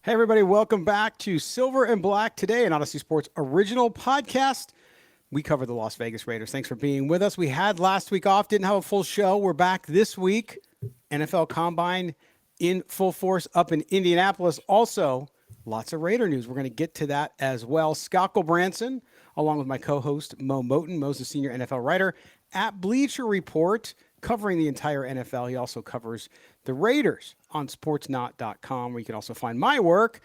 Hey, everybody, welcome back to Silver and Black today, an Odyssey Sports original podcast. We cover the Las Vegas Raiders. Thanks for being with us. We had last week off, didn't have a full show. We're back this week. NFL Combine in full force up in Indianapolis. Also, lots of Raider news. We're going to get to that as well. Scott Gulbransen, along with my co-host Moe Moton. Mo's a senior NFL writer at Bleacher Report, covering the entire NFL. He also covers the Raiders on sportsnot.com, where you can also find my work.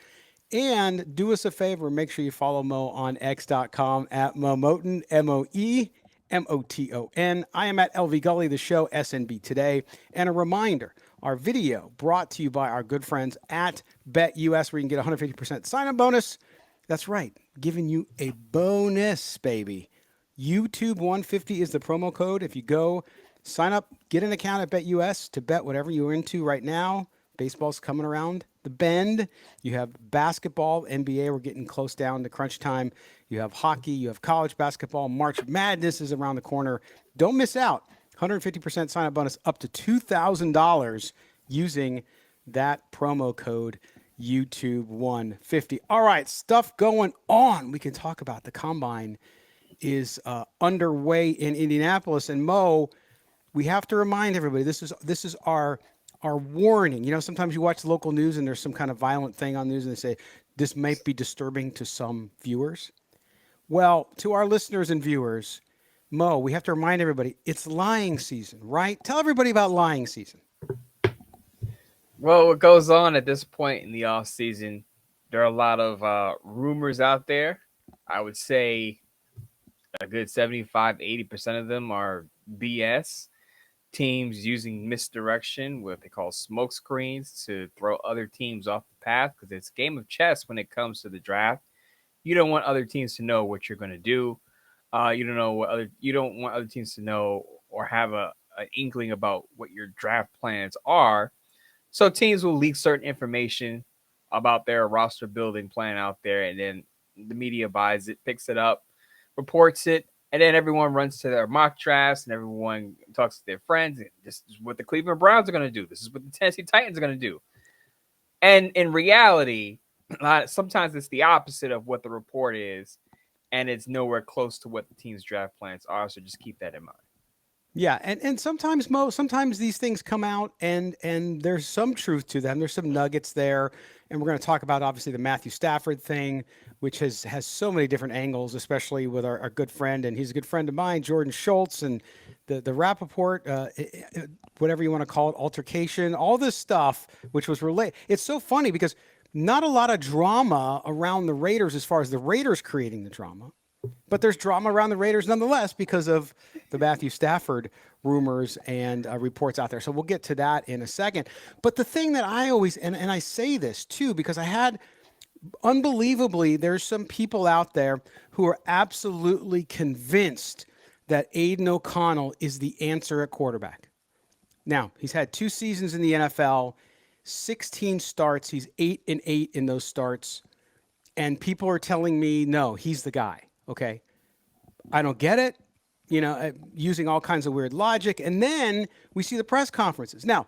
And do us a favor, make sure you follow Mo on x.com at Moe Moton, Moemoton. I am at LV Gully, the show SNB Today. And a reminder, our video brought to you by our good friends at BetUS, where you can get 150% sign-up bonus. That's right, giving you a bonus, baby. YouTube 150 is the promo code. If you go sign up, get an account at BetUS to bet whatever you're into right now. Baseball's coming around the bend. You have basketball, NBA. We're getting close down to crunch time. You have hockey. You have college basketball. March Madness is around the corner. Don't miss out. 150% sign-up bonus up to $2,000 using that promo code YouTube 150. All right, stuff going on. We can talk about the Combine is underway in Indianapolis. And Mo, we have to remind everybody, this is our warning. You know, sometimes you watch local news and there's some kind of violent thing on news and they say this might be disturbing to some viewers. Well, to our listeners and viewers, Mo, we have to remind everybody it's lying season, right? Tell everybody about lying season. Well, what goes on at this point in the off season, there are a lot of rumors out there. I would say a good 75-80% of them are BS. Teams using misdirection, what they call smoke screens, to throw other teams off the path, because it's a game of chess when it comes to the draft. You don't want other teams to know what you're going to do. You don't want other teams to know or have an inkling about what your draft plans are. So teams will leak certain information about their roster building plan out there, and then the media buys it, picks it up, reports it, and then everyone runs to their mock drafts and everyone talks to their friends. And this is what the Cleveland Browns are going to do. This is what the Tennessee Titans are going to do. And in reality, sometimes it's the opposite of what the report is, and it's nowhere close to what the team's draft plans are. So just keep that in mind. Yeah, and sometimes sometimes these things come out and there's some truth to them. There's some nuggets there, and we're going to talk about obviously the Matthew Stafford thing, which has so many different angles, especially with our good friend, and he's a good friend of mine, Jordan Schultz, and the Rappaport, whatever you want to call it, altercation, all this stuff, which was related. It's so funny because not a lot of drama around the Raiders as far as the Raiders creating the drama. But there's drama around the Raiders nonetheless because of the Matthew Stafford rumors and reports out there. So we'll get to that in a second. But the thing that I always, and I say this too, because I had, unbelievably, there's some people out there who are absolutely convinced that Aiden O'Connell is the answer at quarterback. Now, he's had 2 seasons in the NFL, 16 starts. He's 8-8 in those starts. And people are telling me, no, he's the guy. Okay. I don't get it, using all kinds of weird logic. And then we see the press conferences. Now,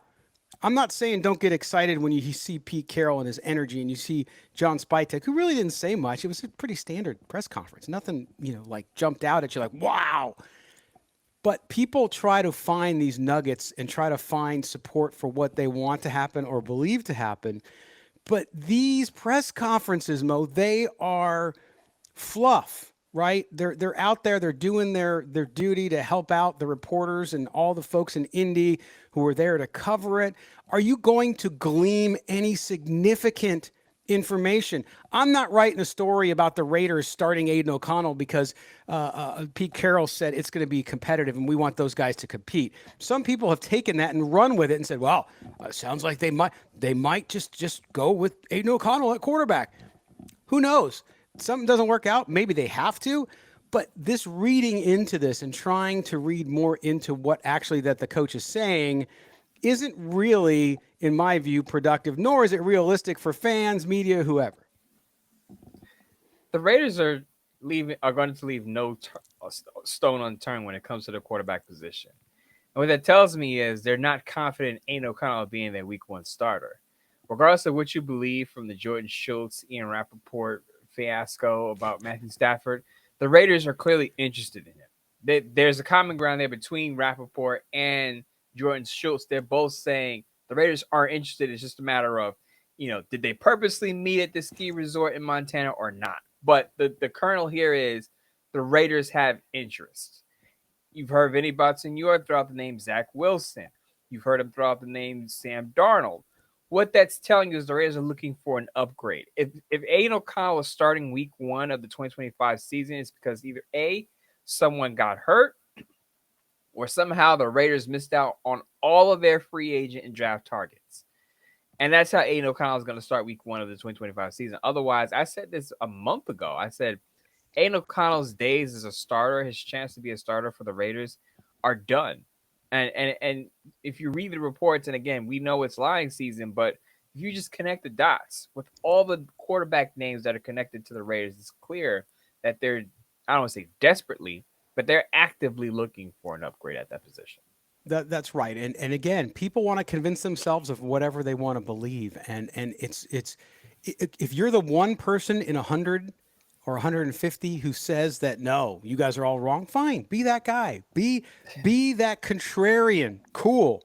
I'm not saying don't get excited when you see Pete Carroll and his energy and you see John Spytek, who really didn't say much. It was a pretty standard press conference. Nothing, like jumped out at you like, wow. But people try to find these nuggets and try to find support for what they want to happen or believe to happen. But these press conferences, Mo, they are fluff. Right? They're out there. They're doing their duty to help out the reporters and all the folks in Indy who are there to cover it. Are you going to glean any significant information? I'm not writing a story about the Raiders starting Aiden O'Connell because Pete Carroll said it's going to be competitive and we want those guys to compete. Some people have taken that and run with it and said, "Well, sounds like they might just go with Aiden O'Connell at quarterback." Who knows? Something doesn't work out. Maybe they have to. But this reading into this and trying to read more into what actually that the coach is saying isn't really, in my view, productive, nor is it realistic for fans, media, whoever. The Raiders are going to leave no stone unturned when it comes to the quarterback position. And what that tells me is they're not confident in Aiden O'Connell being their week 1 starter. regardless of what you believe from the Jordan Schultz, Ian Rappaport fiasco about Matthew Stafford, the Raiders are clearly interested in him. There's a common ground there between Rappaport and Jordan Schultz. They're both saying the Raiders are interested. It's just a matter of, did they purposely meet at the ski resort in Montana or not? But the kernel here is the Raiders have interest. You've heard Vinny Bonsignore throw out the name Zach Wilson. You've heard him throw out the name Sam Darnold. What that's telling you is the Raiders are looking for an upgrade. If Aiden O'Connell is starting week 1 of the 2025 season, it's because either A, someone got hurt, or somehow the Raiders missed out on all of their free agent and draft targets. And that's how Aiden O'Connell is going to start week 1 of the 2025 season. Otherwise, I said this a month ago. I said Aiden O'Connell's days as a starter, his chance to be a starter for the Raiders, are done. And if you read the reports, and again, we know it's lying season, but if you just connect the dots with all the quarterback names that are connected to the Raiders, it's clear that they're, I don't want to say desperately, but they're actively looking for an upgrade at that position. That's right. And again, people want to convince themselves of whatever they want to believe. And it's if you're the one person in 100 or 150 who says that, no, you guys are all wrong, fine, be that guy. Be that contrarian. Cool.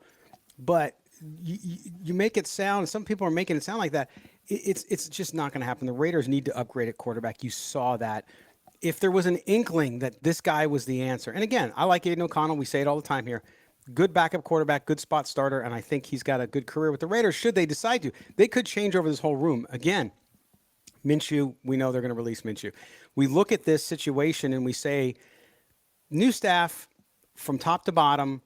But you make it sound, some people are making it sound like that. It's just not going to happen. The Raiders need to upgrade at quarterback. You saw that. If there was an inkling that this guy was the answer, and again, I like Aiden O'Connell. We say it all the time here. Good backup quarterback, good spot starter, and I think he's got a good career with the Raiders. Should they decide to, they could change over this whole room. Again, Minshew, we know they're going to release Minshew. We look at this situation and we say, new staff from top to bottom,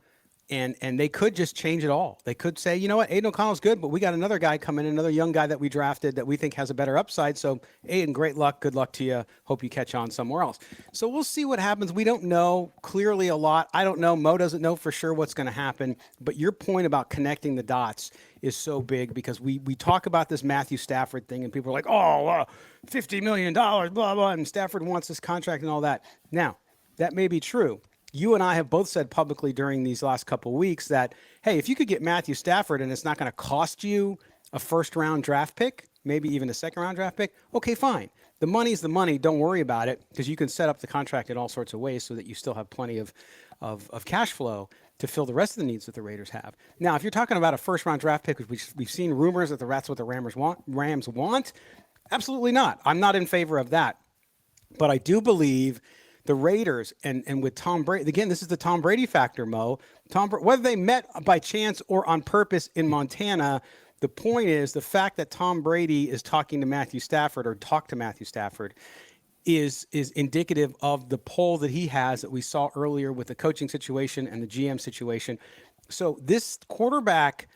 and they could just change it all. They could say, you know what, Aiden O'Connell's good, but we got another guy coming in, another young guy that we drafted that we think has a better upside. So, Aiden, great luck. Good luck to you. Hope you catch on somewhere else. So we'll see what happens. We don't know clearly a lot. I don't know. Mo doesn't know for sure what's going to happen. But your point about connecting the dots is so big because we talk about this Matthew Stafford thing and people are like, oh, $50 million, blah, blah, and Stafford wants this contract and all that. Now, that may be true. You and I have both said publicly during these last couple of weeks that, hey, if you could get Matthew Stafford and it's not going to cost you a first-round draft pick, maybe even a second-round draft pick, okay, fine. The money's the money. Don't worry about it because you can set up the contract in all sorts of ways so that you still have plenty of cash flow to fill the rest of the needs that the Raiders have. Now, if you're talking about a first-round draft pick, which we've seen rumors that that's what the Rams want, absolutely not. I'm not in favor of that. But I do believe the Raiders and with Tom Brady, again, this is the Tom Brady factor, Mo. Whether they met by chance or on purpose in Montana, the point is the fact that Tom Brady is talking to Matthew Stafford or talked to Matthew Stafford is indicative of the pull that he has that we saw earlier with the coaching situation and the GM situation. So this quarterback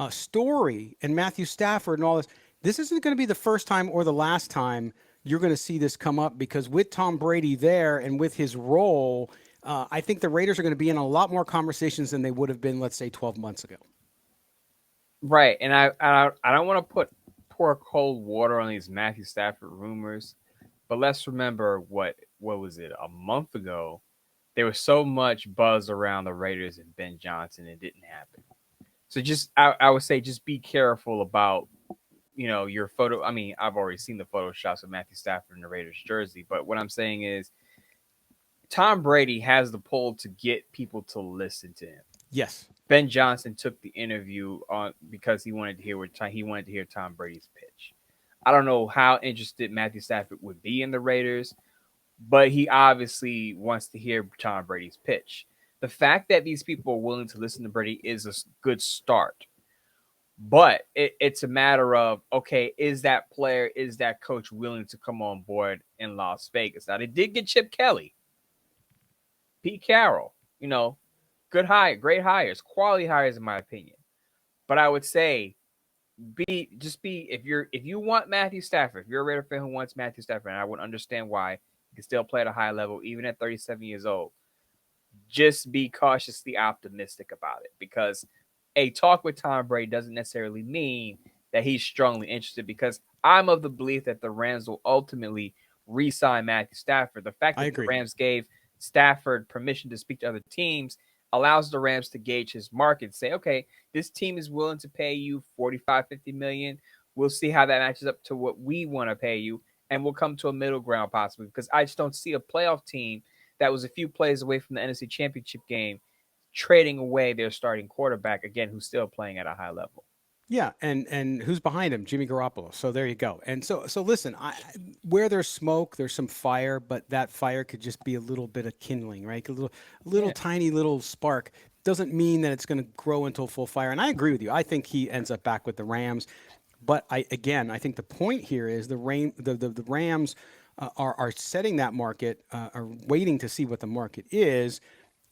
story and Matthew Stafford and all this isn't going to be the first time or the last time you're going to see this come up because with Tom Brady there and with his role, I think the Raiders are going to be in a lot more conversations than they would have been, let's say, 12 months ago. Right, and I don't want to pour cold water on these Matthew Stafford rumors, but let's remember what was it, a month ago? There was so much buzz around the Raiders and Ben Johnson, it didn't happen. So I would say just be careful about your photo. I mean, I've already seen the photoshops of Matthew Stafford in the Raiders jersey, but what I'm saying is Tom Brady has the pull to get people to listen to him. Yes. Ben Johnson took the interview on because he wanted to hear Tom Brady's pitch. I don't know how interested Matthew Stafford would be in the Raiders, but he obviously wants to hear Tom Brady's pitch. The fact that these people are willing to listen to Brady is a good start. But it's a matter of, okay, is that player, is that coach willing to come on board in Las Vegas? Now, they did get Chip Kelly, Pete Carroll, good hire, great hires, quality hires in my opinion. But I would say if you want Matthew Stafford, if you're a Raider fan who wants Matthew Stafford, and I would understand why he can still play at a high level even at 37 years old, just be cautiously optimistic about it because a talk with Tom Brady doesn't necessarily mean that he's strongly interested because I'm of the belief that the Rams will ultimately re-sign Matthew Stafford. The fact that the Rams gave Stafford permission to speak to other teams, allows the Rams to gauge his market, say, okay, this team is willing to pay you 45, 50 million. We'll see how that matches up to what we want to pay you, and we'll come to a middle ground possibly, because I just don't see a playoff team that was a few plays away from the NFC Championship game trading away their starting quarterback, again, who's still playing at a high level. Yeah, and who's behind him? Jimmy Garoppolo. So there you go. And so listen, where there's smoke, there's some fire, but that fire could just be a little bit of kindling, right? A little Yeah. tiny little spark doesn't mean that it's going to grow into a full fire. And I agree with you. I think he ends up back with the Rams. But I think the point here is the Rams are setting that market, are waiting to see what the market is,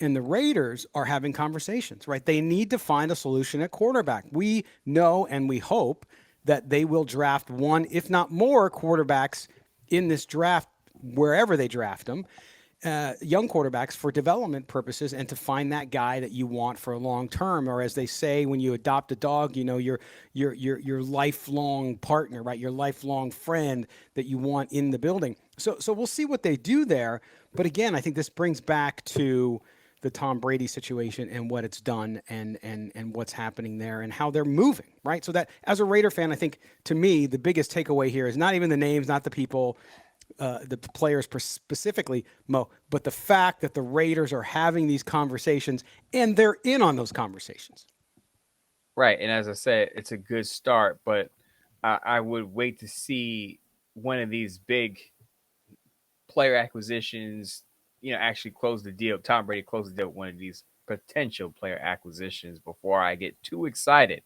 and the Raiders are having conversations, right? They need to find a solution at quarterback. We know and we hope that they will draft one, if not more, quarterbacks in this draft, wherever they draft them, young quarterbacks for development purposes, and to find that guy that you want for a long term, or as they say, when you adopt a dog, your lifelong partner, right? Your lifelong friend that you want in the building. So we'll see what they do there. But again, I think this brings back to the Tom Brady situation and what it's done, and what's happening there and how they're moving, right? So that, as a Raider fan, I think, to me, the biggest takeaway here is not even the names, not the people, the players specifically, Mo, but the fact that the Raiders are having these conversations and they're in on those conversations. Right. And as I said, it's a good start, but I would wait to see one of these big player acquisitions, actually close the deal. Tom Brady closed the deal with one of these potential player acquisitions before I get too excited,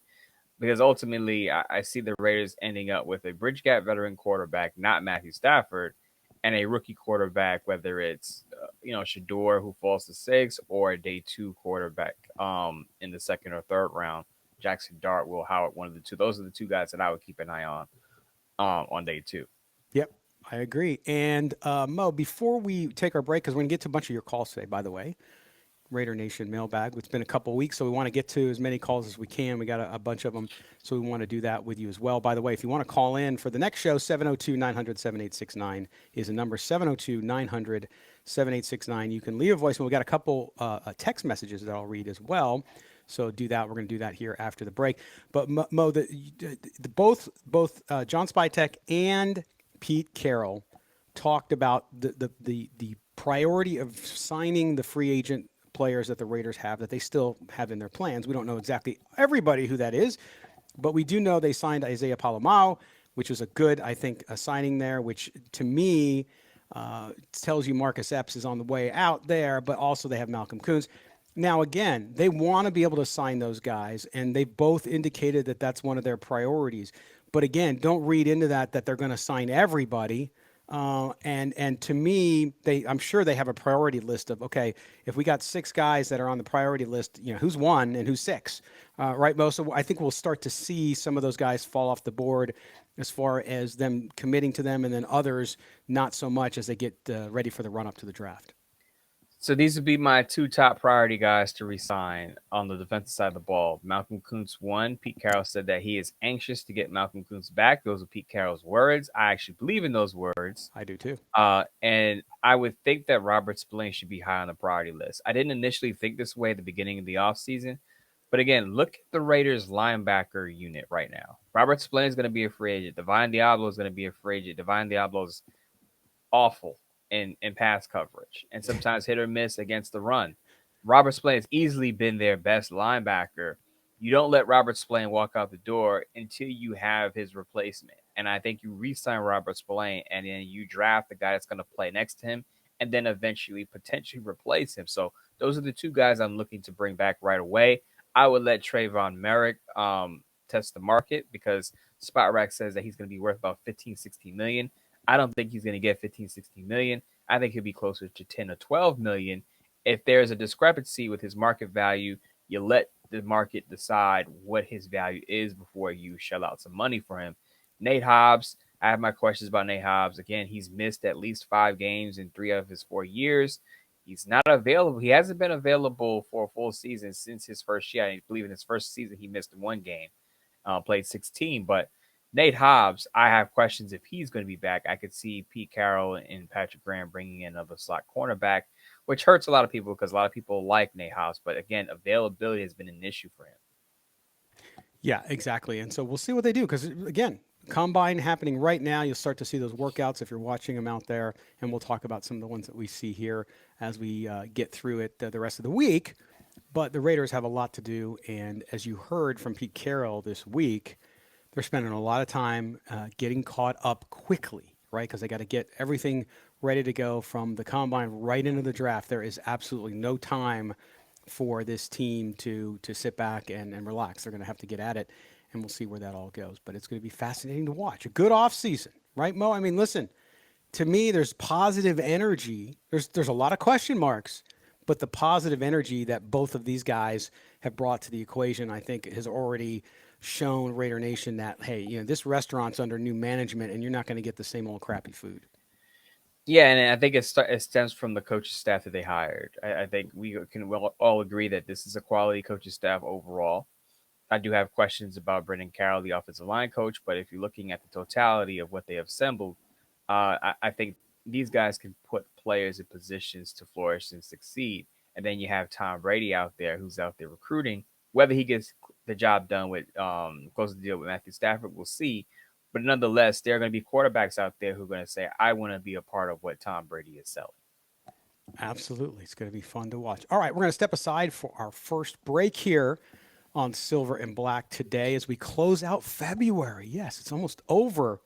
because ultimately I see the Raiders ending up with a bridge gap veteran quarterback, not Matthew Stafford, and a rookie quarterback, whether it's Shador, who falls to 6, or a day 2 quarterback in the second or third round. Jackson Dart, Will Howard, one of the two. Those are the two guys that I would keep an eye on day 2. Yep, I agree. And Mo, before we take our break, because we're going to get to a bunch of your calls today, by the way, Raider Nation Mailbag. It's been a couple of weeks, so we want to get to as many calls as we can. We got a bunch of them, so we want to do that with you as well. By the way, if you want to call in for the next show, 702-900-7869 is the number, 702-900-7869. You can leave a voicemail. We got a couple text messages that I'll read as well. So do that. We're going to do that here after the break. But Mo, both John Spytek and Pete Carroll talked about the priority of signing the free agent players that the Raiders have, that they still have in their plans. We don't know exactly everybody who that is, but we do know they signed Isaiah Palomao, which was a good, I think, a signing there, which to me tells you Marcus Epps is on the way out there, but also they have Malcolm Koonce. Now, again, they want to be able to sign those guys, and they've both indicated that that's one of their priorities. But again, don't read into that they're going to sign everybody. And to me, I'm sure they have a priority list of, okay, if we got 6 guys that are on the priority list, who's 1 and who's 6, right, Mo? So I think we'll start to see some of those guys fall off the board as far as them committing to them, and then others not so much as they get ready for the run up to the draft. So these would be my 2 top priority guys to resign on the defensive side of the ball. Malcolm Koonce, 1. Pete Carroll said that he is anxious to get Malcolm Koonce back. Those are Pete Carroll's words. I actually believe in those words. I do too. And I would think that Robert Spillane should be high on the priority list. I didn't initially think this way at the beginning of the offseason. But again, look at the Raiders linebacker unit right now. Robert Spillane is going to be a free agent. Divine Diablo is going to be a free agent. Divine Diablo is awful in pass coverage and sometimes hit or miss against the run. Robert Spillane has easily been their best linebacker. You don't let Robert Spillane walk out the door until you have his replacement. And I think you re-sign Robert Spillane, and then you draft the guy that's going to play next to him, and then eventually potentially replace him. So those are the 2 guys I'm looking to bring back right away. I would let Trayvon Merrick test the market, because Spot Rack says that he's going to be worth about 15, 16 million. I don't think he's going to get 15, 16 million. I think he'll be closer to 10 or 12 million. If there's a discrepancy with his market value, you let the market decide what his value is before you shell out some money for him. Nate Hobbs, I have my questions about Nate Hobbs. Again, he's missed at least 5 games in 3 of his 4 years. He's not available. He hasn't been available for a full season since his first year. I believe in his first season, he missed 1 game, played 16. But Nate Hobbs, I have questions if he's going to be back. I could see Pete Carroll and Patrick Graham bringing in another slot cornerback, which hurts a lot of people because a lot of people like Nate House. But again, availability has been an issue for him. Yeah, exactly. And so we'll see what they do because, again, combine happening right now. You'll start to see those workouts if you're watching them out there. And we'll talk about some of the ones that we see here as we get through it the rest of the week. But the Raiders have a lot to do. And as you heard from Pete Carroll this week, they're spending a lot of time getting caught up quickly, right? Because they got to get everything ready to go from the combine right into the draft. There is absolutely no time for this team to sit back and relax. They're going to have to get at it, and we'll see where that all goes. But it's going to be fascinating to watch. A good offseason, right, Mo? I mean, listen, to me, there's positive energy. There's a lot of question marks, but the positive energy that both of these guys have brought to the equation, I think, has already shown Raider Nation that, hey, this restaurant's under new management, and you're not going to get the same old crappy food. Yeah, and I think it stems from the coaching staff that they hired. I think we can all agree that this is a quality coaching staff overall. I do have questions about Brendan Carroll, the offensive line coach, but if you're looking at the totality of what they have assembled, I think these guys can put players in positions to flourish and succeed. And then you have Tom Brady out there who's out there recruiting. Whether he gets the job done with closing the deal with Matthew Stafford, we'll see. But nonetheless, there are going to be quarterbacks out there who are going to say, I want to be a part of what Tom Brady is selling. Absolutely. It's going to be fun to watch. All right, we're going to step aside for our first break here on Silver and Black today as we close out February. Yes, it's almost over.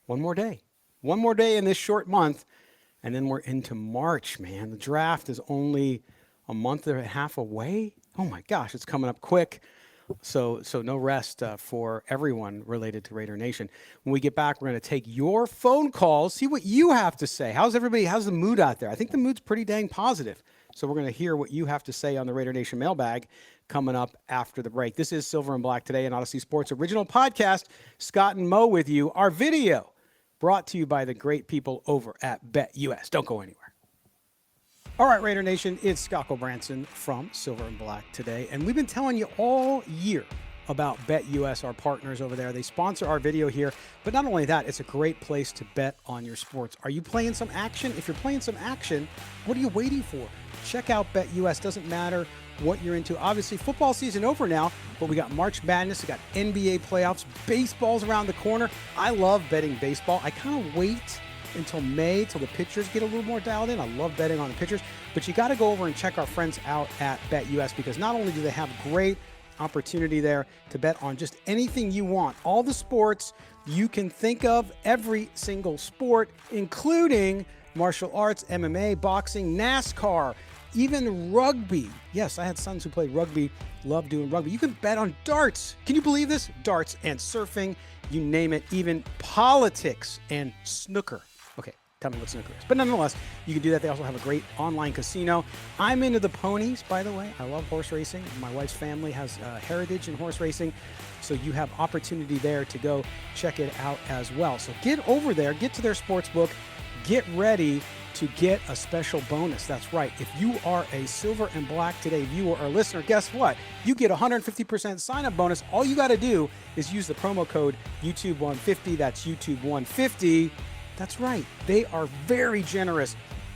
One more day. One more day in this short month, and then we're into March, man. The draft is only a month and a half away. Oh my gosh, it's coming up quick. So no rest for everyone related to Raider Nation. When we get back, we're going to take your phone calls, see what you have to say. How's the mood out there? I think the mood's pretty dang positive. So we're going to hear what you have to say on the Raider Nation mailbag coming up after the break. This is Silver and Black today, an Odyssey Sports original podcast. Scott and Mo with you. Our video brought to you by the great people over at BetUS. Don't go anywhere. All right, Raider Nation, it's Scott Gulbransen from Silver and Black today, and we've been telling you all year about BetUS, our partners over there. They sponsor our video here, but not only that, it's a great place to bet on your sports. Are you playing some action? If you're playing some action, what are you waiting for? Check out BetUS. Doesn't matter what you're into. Obviously, football season over now, but we got March Madness, we got NBA playoffs, baseball's around the corner. I love betting baseball. I kind of wait until May, till the pitchers get a little more dialed in. I love betting on the pitchers, but you got to go over and check our friends out at BetUS because not only do they have great opportunity there to bet on just anything you want, all the sports you can think of, every single sport, including martial arts, MMA, boxing, NASCAR, even rugby. Yes, I had sons who played rugby, love doing rugby. You can bet on darts. Can you believe this? Darts and surfing, you name it, even politics and snooker. Okay, tell me what snooker is. But nonetheless, you can do that. They also have a great online casino. I'm into the ponies, by the way. I love horse racing. My wife's family has heritage in horse racing. So you have opportunity there to go check it out as well. So get over there, get to their sports book, get ready to get a special bonus. That's right. If you are a Silver and Black Today viewer or listener, guess what? You get 150% sign-up bonus. All you got to do is use the promo code YouTube150. That's YouTube150. That's right. They are very generous.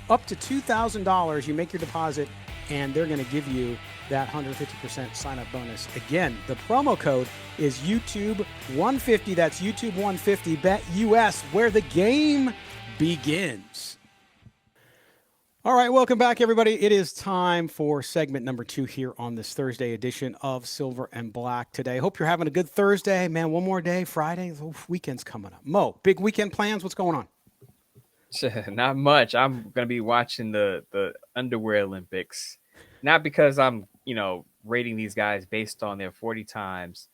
Up to $2,000, you make your deposit, and they're going to give you that 150% sign-up bonus. Again, the promo code is YouTube150. That's YouTube150. BetUS, where the game begins. All right, welcome back, everybody. It is time for segment number 2 here on this Thursday edition of Silver and Black today. Hope you're having a good Thursday. Man, one more day, Friday. The weekend's coming up. Mo, big weekend plans? What's going on? Not much. I'm going to be watching the underwear Olympics. Not because I'm, rating these guys based on their 40 times,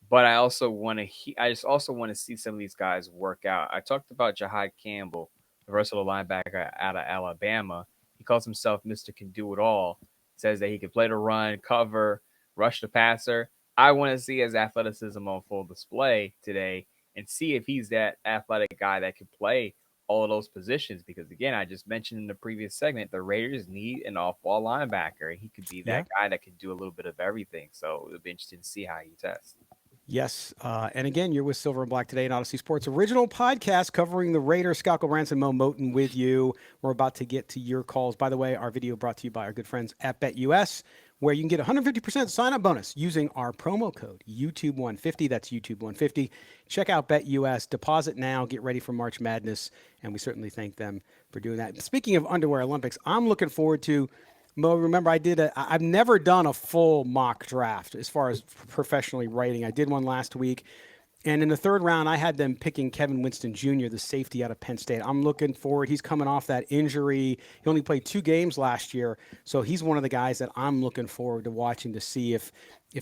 but I also want to I just also want to see some of these guys work out. I talked about Jahad Campbell, the versatile linebacker out of Alabama. He calls himself Mr. Can Do It All. Says that he can play the run, cover, rush the passer. I want to see his athleticism on full display today and see if he's that athletic guy that can play all of those positions. Because, again, I just mentioned in the previous segment, the Raiders need an off-ball linebacker. He could be that guy that could do a little bit of everything. So it'll be interesting to see how he tests. Yes. And again, you're with Silver and Black today, an Odyssey Sports original podcast covering the Raiders. Scott Gulbransen and Moe Moton with you. We're about to get to your calls. By the way, our video brought to you by our good friends at BetUS, where you can get 150% sign-up bonus using our promo code YouTube150. That's YouTube150. Check out BetUS. Deposit now. Get ready for March Madness. And we certainly thank them for doing that. Speaking of Underwear Olympics, I'm looking forward to Mo, remember I've never done a full mock draft as far as professionally writing. I did one last week. And in the third round, I had them picking Kevin Winston Jr., the safety out of Penn State. I'm looking forward. He's coming off that injury. He only played 2 games last year. So he's one of the guys that I'm looking forward to watching to see if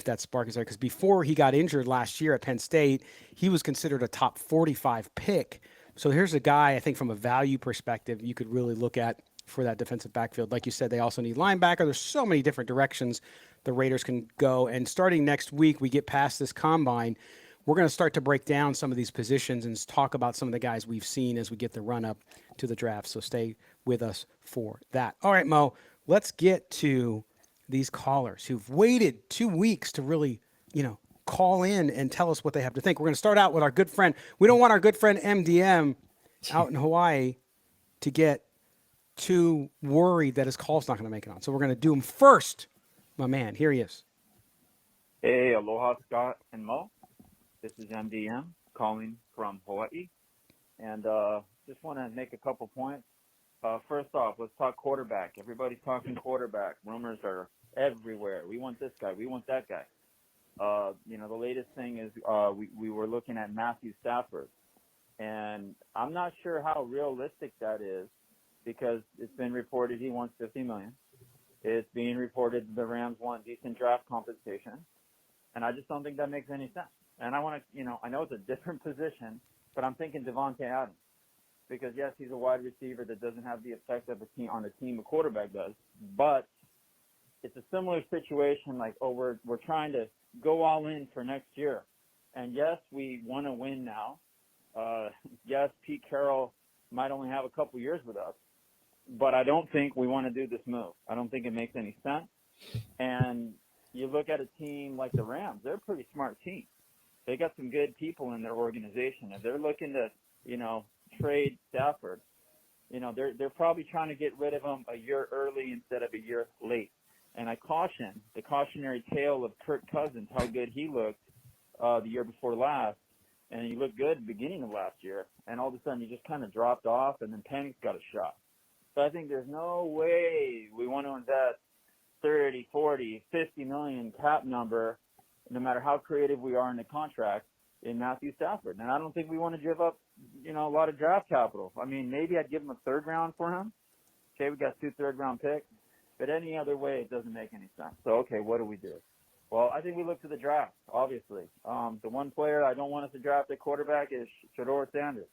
that spark is there. Because before he got injured last year at Penn State, he was considered a top 45 pick. So here's a guy, I think, from a value perspective, you could really look at for that defensive backfield. Like you said, they also need linebacker. There's so many different directions the Raiders can go. And starting next week, we get past this combine, we're going to start to break down some of these positions and talk about some of the guys we've seen as we get the run up to the draft. So stay with us for that. All right, Mo, let's get to these callers who've waited 2 weeks to really, call in and tell us what they have to think. We're going to start out with our good friend. We don't want our good friend MDM out in Hawaii to get too worried that his call's not going to make it on. So we're going to do him first. My man, here he is. Hey, aloha, Scott and Mo. This is MDM calling from Hawaii. And just want to make a couple points. First off, let's talk quarterback. Everybody's talking quarterback. Rumors are everywhere. We want this guy. We want that guy. The latest thing is we were looking at Matthew Stafford. And I'm not sure how realistic that is, because it's been reported he wants $50 million. It's being reported the Rams want decent draft compensation, and I just don't think that makes any sense. And I want to, I know it's a different position, but I'm thinking Devontae Adams, because yes, he's a wide receiver that doesn't have the effect of a team on a team a quarterback does, but it's a similar situation. Like, we're trying to go all in for next year, and yes, we want to win now. Yes, Pete Carroll might only have a couple years with us, but I don't think we want to do this move. I don't think it makes any sense. And you look at a team like the Rams, they're a pretty smart team. They got some good people in their organization. If they're looking to, trade Stafford, they're probably trying to get rid of him a year early instead of a year late. And I caution the cautionary tale of Kirk Cousins, how good he looked the year before last. And he looked good at the beginning of last year. And all of a sudden he just kind of dropped off, and then Panic's got a shot. So I think there's no way we want to invest 30, 40, 50 million cap number, no matter how creative we are in the contract, in Matthew Stafford. And I don't think we want to give up, a lot of draft capital. I mean, maybe I'd give him a third round for him. Okay, we got 2 third-round picks. But any other way, it doesn't make any sense. So, okay, what do we do? Well, I think we look to the draft, obviously. The one player I don't want us to draft at quarterback is Shedeur Sanders.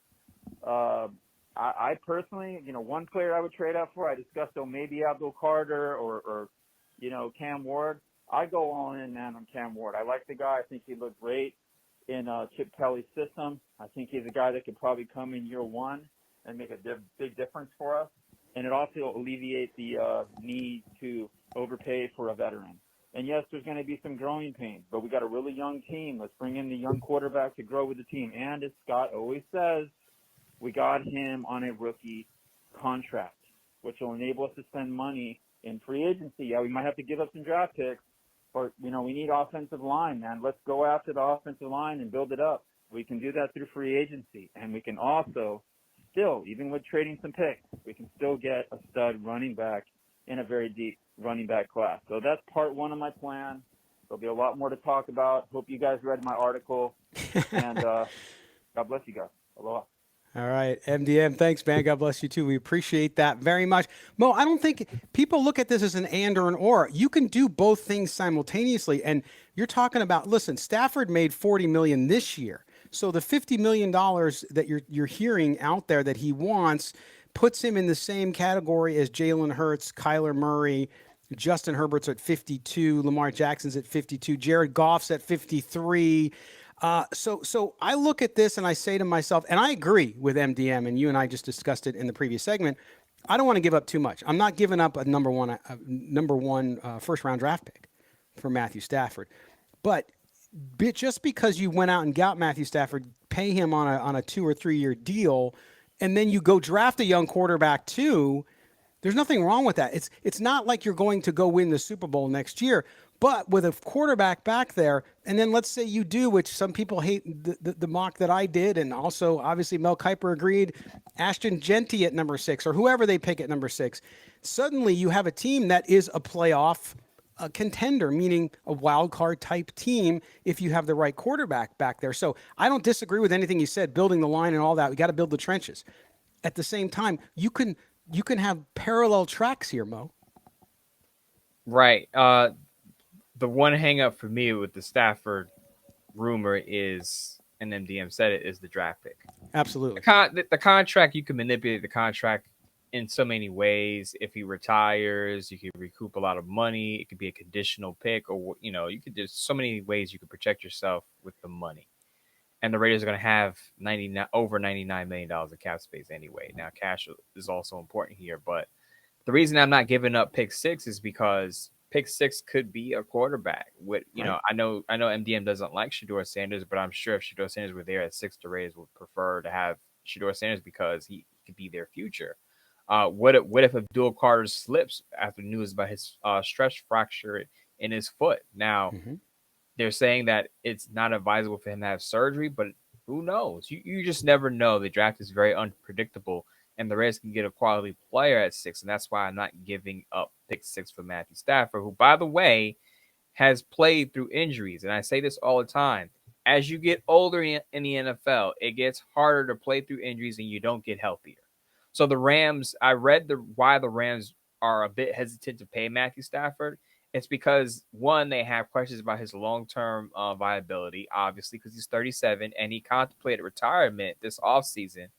I personally, one player I would trade out for, I discussed maybe Abdul Carter or Cam Ward. I go all in, man, on Cam Ward. I like the guy. I think he looked great in Chip Kelly's system. I think he's a guy that could probably come in year one and make a big difference for us. And it also alleviates the need to overpay for a veteran. And yes, there's going to be some growing pains, but we got a really young team. Let's bring in the young quarterback to grow with the team. And as Scott always says, we got him on a rookie contract, which will enable us to spend money in free agency. Yeah, we might have to give up some draft picks, but, we need offensive line, man. Let's go after the offensive line and build it up. We can do that through free agency. And we can also still, even with trading some picks, we can still get a stud running back in a very deep running back class. So that's part one of my plan. There'll be a lot more to talk about. Hope you guys read my article. And God bless you guys. Aloha. All right, MDM, thanks, man. God bless you, too. We appreciate that very much. Mo, I don't think people look at this as an and or an or. You can do both things simultaneously. And you're talking about, listen, Stafford made $40 million this year. So the $50 million that you're hearing out there that he wants puts him in the same category as Jalen Hurts, Kyler Murray, Justin Herbert's at 52, Lamar Jackson's at 52, Jared Goff's at 53. So I look at this and I say to myself, and I agree with MDM, and you and I just discussed it in the previous segment, I don't want to give up too much. I'm not giving up a number one first round draft pick for Matthew Stafford. But just because you went out and got Matthew Stafford, pay him on a 2 or 3 year deal, and then you go draft a young quarterback too. There's nothing wrong with that. It's not like you're going to go win the Super Bowl next year, but with a quarterback back there, and then let's say you do, which some people hate the mock that I did, and also obviously Mel Kiper agreed, Ashton Genty at number 6 or whoever they pick at number 6. Suddenly you have a team that is a playoff contender, meaning a wild card type team if you have the right quarterback back there. So I don't disagree with anything you said, building the line and all that. We got to build the trenches. At the same time, you can have parallel tracks here, Mo. Right. The one hang up for me with the Stafford rumor is, and MDM said it, is the draft pick. Absolutely. The contract, you can manipulate the contract in so many ways. If he retires, you can recoup a lot of money. It could be a conditional pick, or you could there's so many ways you could protect yourself with the money. And the Raiders are going to have over $99 million of cap space anyway. Now, cash is also important here, but the reason I'm not giving up pick 6 is because pick 6 could be a quarterback. Right. I know MDM doesn't like Shedeur Sanders, but I'm sure if Shedeur Sanders were there at 6, the Raiders would prefer to have Shedeur Sanders because he could be their future. What if Abdul Carter slips after news about his stress fracture in his foot? Now, they're saying that it's not advisable for him to have surgery, but who knows? You just never know. The draft is very unpredictable, and the Raiders can get a quality player at 6, and that's why I'm not giving up pick 6 for Matthew Stafford, who, by the way, has played through injuries. And I say this all the time. As you get older in the NFL, it gets harder to play through injuries and you don't get healthier. So the Rams, I read why the Rams are a bit hesitant to pay Matthew Stafford. It's because, one, they have questions about his long-term viability, obviously, because he's 37 and he contemplated retirement this offseason.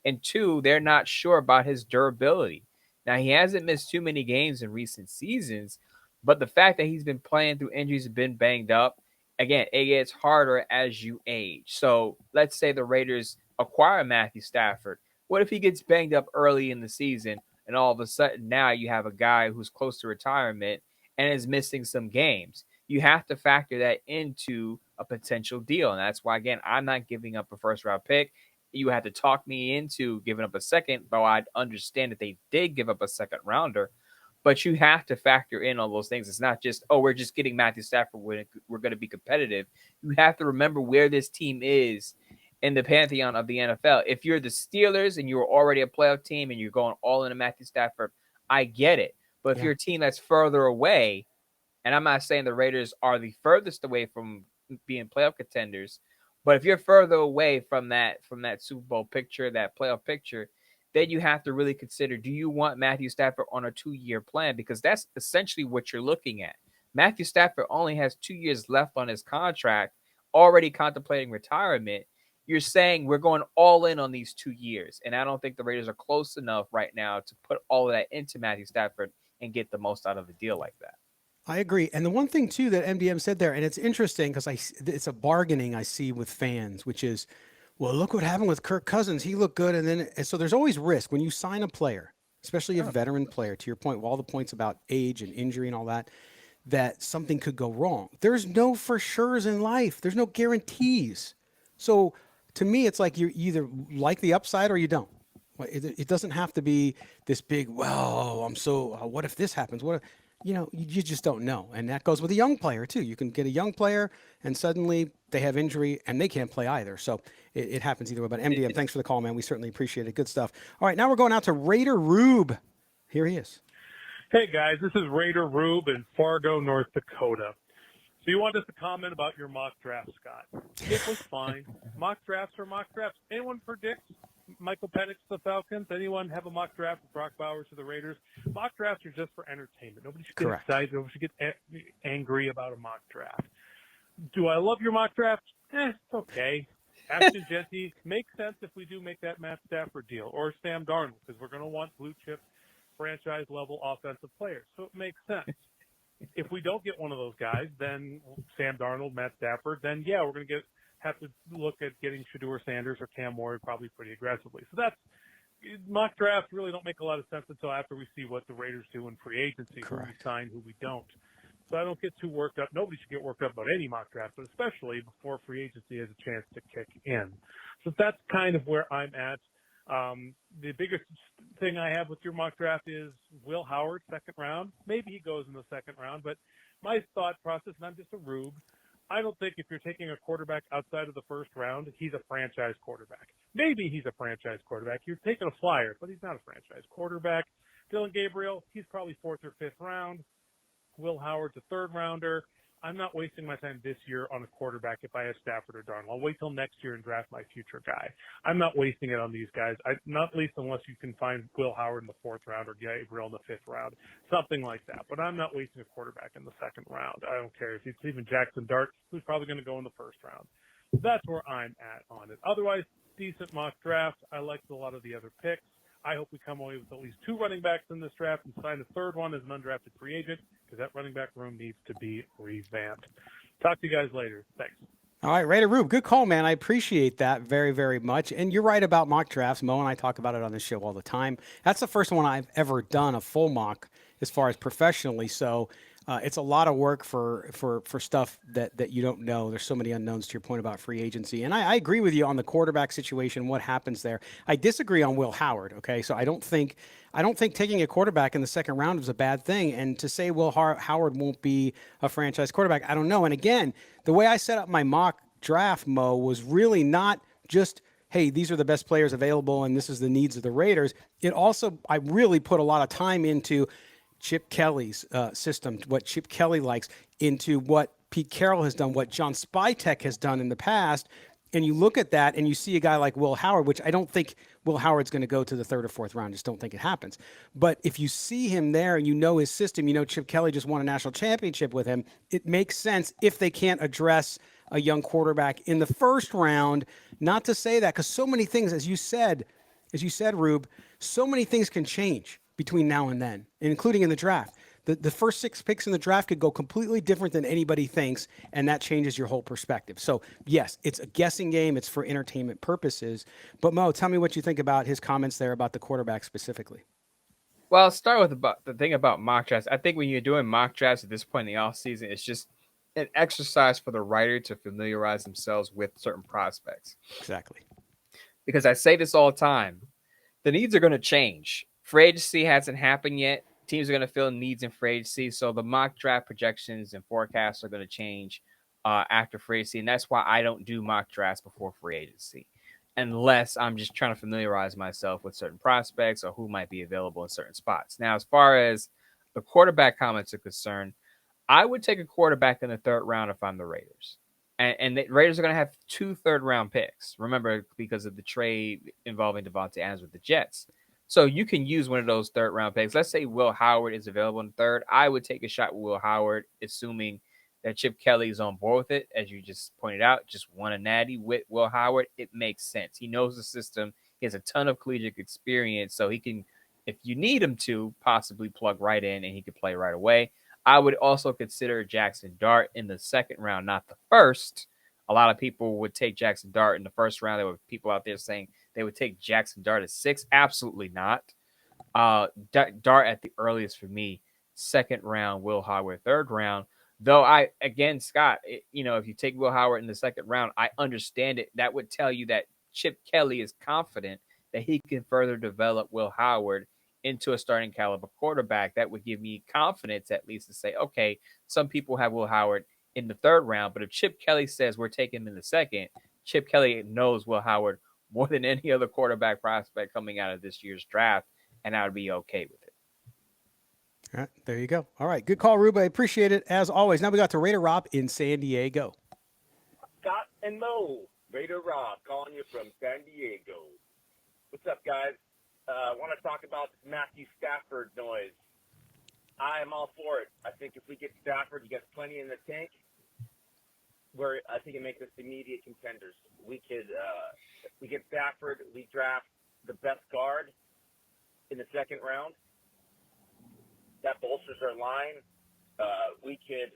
And 2, they're not sure about his durability. Now, he hasn't missed too many games in recent seasons, but the fact that he's been playing through injuries and been banged up, again, it gets harder as you age. So let's say the Raiders acquire Matthew Stafford. What if he gets banged up early in the season and all of a sudden now you have a guy who's close to retirement and is missing some games? You have to factor that into a potential deal. And that's why, again, I'm not giving up a first-round pick. You had to talk me into giving up a second, though I'd understand that they did give up a second rounder. But you have to factor in all those things. It's not just, we're just getting Matthew Stafford. We're going to be competitive. You have to remember where this team is in the pantheon of the NFL. If you're the Steelers and you're already a playoff team and you're going all into Matthew Stafford, I get it. But if you're a team that's further away, and I'm not saying the Raiders are the furthest away from being playoff contenders, but if you're further away from that Super Bowl picture, that playoff picture, then you have to really consider, do you want Matthew Stafford on a 2-year plan? Because that's essentially what you're looking at. Matthew Stafford only has 2 years left on his contract, already contemplating retirement. You're saying we're going all in on these 2 years. And I don't think the Raiders are close enough right now to put all of that into Matthew Stafford and get the most out of a deal like that. I agree. And the one thing, too, that MDM said there, and it's interesting because it's a bargaining I see with fans, which is, well, look what happened with Kirk Cousins. He looked good. And so there's always risk when you sign a player, especially a veteran player, to your point, with all the points about age and injury and all that, that something could go wrong. There's no for sures in life. There's no guarantees. So to me, it's like you either like the upside or you don't. It doesn't have to be this big, well, what if this happens? What if, you just don't know. And that goes with a young player, too. You can get a young player, and suddenly they have injury, and they can't play either. So it happens either way. But MDM, thanks for the call, man. We certainly appreciate it. Good stuff. All right, now we're going out to Raider Rube. Here he is. Hey, guys. This is Raider Rube in Fargo, North Dakota. So you want us to comment about your mock draft, Scott. It was fine. Mock drafts are mock drafts. Anyone predict Michael Penix to the Falcons? Anyone have a mock draft with Brock Bowers to the Raiders? Mock drafts are just for entertainment. Nobody should get excited. Nobody should get angry about a mock draft. Do I love your mock draft? It's okay. Ashton Genty makes sense if we do make that Matt Stafford deal, or Sam Darnold, because we're going to want blue chip franchise-level offensive players. So it makes sense. If we don't get one of those guys, then Sam Darnold, Matt Stafford, then, yeah, we're going to have to look at getting Shedeur Sanders or Cam Ward probably pretty aggressively. So that's mock drafts really don't make a lot of sense until after we see what the Raiders do in free agency, who we sign, who we don't. So I don't get too worked up. Nobody should get worked up about any mock draft, but especially before free agency has a chance to kick in. So that's kind of where I'm at. The biggest thing I have with your mock draft is Will Howard, second round. Maybe he goes in the second round, but my thought process, and I'm just a rube, I don't think if you're taking a quarterback outside of the first round, he's a franchise quarterback. Maybe he's a franchise quarterback. You're taking a flyer, but he's not a franchise quarterback. Dylan Gabriel, he's probably fourth or fifth round. Will Howard's a third rounder. I'm not wasting my time this year on a quarterback if I have Stafford or Darnold. I'll wait till next year and draft my future guy. I'm not wasting it on these guys, not least unless you can find Will Howard in the fourth round or Gabriel in the fifth round, something like that. But I'm not wasting a quarterback in the second round. I don't care if it's even Jackson Dart, who's probably going to go in the first round. That's where I'm at on it. Otherwise, decent mock draft. I liked a lot of the other picks. I hope we come away with at least 2 running backs in this draft and sign a third one as an undrafted free agent, because that running back room needs to be revamped. Talk to you guys later. Thanks. All right, Raider Rube, good call, man. I appreciate that very, very much. And you're right about mock drafts. Mo and I talk about it on the show all the time. That's the first one I've ever done, a full mock, as far as professionally. So it's a lot of work for stuff that you don't know. There's so many unknowns to your point about free agency. And I agree with you on the quarterback situation, what happens there. I disagree on Will Howard, okay? So I don't think taking a quarterback in the second round is a bad thing. And to say Will Howard won't be a franchise quarterback, I don't know. And again, the way I set up my mock draft, Mo, was really not just, hey, these are the best players available and this is the needs of the Raiders. It also, I really put a lot of time into Chip Kelly's system, what Chip Kelly likes, into what Pete Carroll has done, what John Spytek has done in the past. And you look at that and you see a guy like Will Howard, which I don't think Will Howard's going to go to the third or fourth round. Just don't think it happens. But if you see him there and you know his system, you know Chip Kelly just won a national championship with him, it makes sense if they can't address a young quarterback in the first round. Not to say that, because so many things, as you said, Rube, so many things can change between now and then, including in the draft. The first 6 picks in the draft could go completely different than anybody thinks, and that changes your whole perspective. So, yes, it's a guessing game. It's for entertainment purposes. But, Mo, tell me what you think about his comments there about the quarterback specifically. Well, I'll start with the thing about mock drafts. I think when you're doing mock drafts at this point in the offseason, it's just an exercise for the writer to familiarize themselves with certain prospects. Exactly. Because I say this all the time, the needs are going to change. Free agency hasn't happened yet. Teams are going to fill needs in free agency. So the mock draft projections and forecasts are going to change after free agency. And that's why I don't do mock drafts before free agency, unless I'm just trying to familiarize myself with certain prospects or who might be available in certain spots. Now, as far as the quarterback comments are concerned, I would take a quarterback in the third round if I'm the Raiders. And the Raiders are going to have 2 third-round picks. Remember, because of the trade involving Devontae Adams with the Jets. So you can use one of those third-round picks. Let's say Will Howard is available in the third. I would take a shot with Will Howard, assuming that Chip Kelly is on board with it. As you just pointed out, just won a natty with Will Howard. It makes sense. He knows the system. He has a ton of collegiate experience, so he can, if you need him to, possibly plug right in and he could play right away. I would also consider Jackson Dart in the second round, not the first. A lot of people would take Jackson Dart in the first round. There were people out there saying they would take Jackson Dart at 6. Absolutely not. Dart at the earliest for me, second round, Will Howard, third round. Though Scott, if you take Will Howard in the second round, I understand it. That would tell you that Chip Kelly is confident that he can further develop Will Howard into a starting caliber quarterback. That would give me confidence at least to say, okay, some people have Will Howard in the third round, but if Chip Kelly says we're taking him in the second, Chip Kelly knows Will Howard more than any other quarterback prospect coming out of this year's draft, and I would be okay with it. All right, there you go. All right, good call, Rube. I appreciate it, as always. Now we got to Raider Rob in San Diego. Scott and Mo, Raider Rob, calling you from San Diego. What's up, guys? I want to talk about Matthew Stafford noise. I am all for it. I think if we get Stafford, he gets plenty in the tank. I think it makes us immediate contenders. We get Stafford, we draft the best guard in the second round. That bolsters our line. We could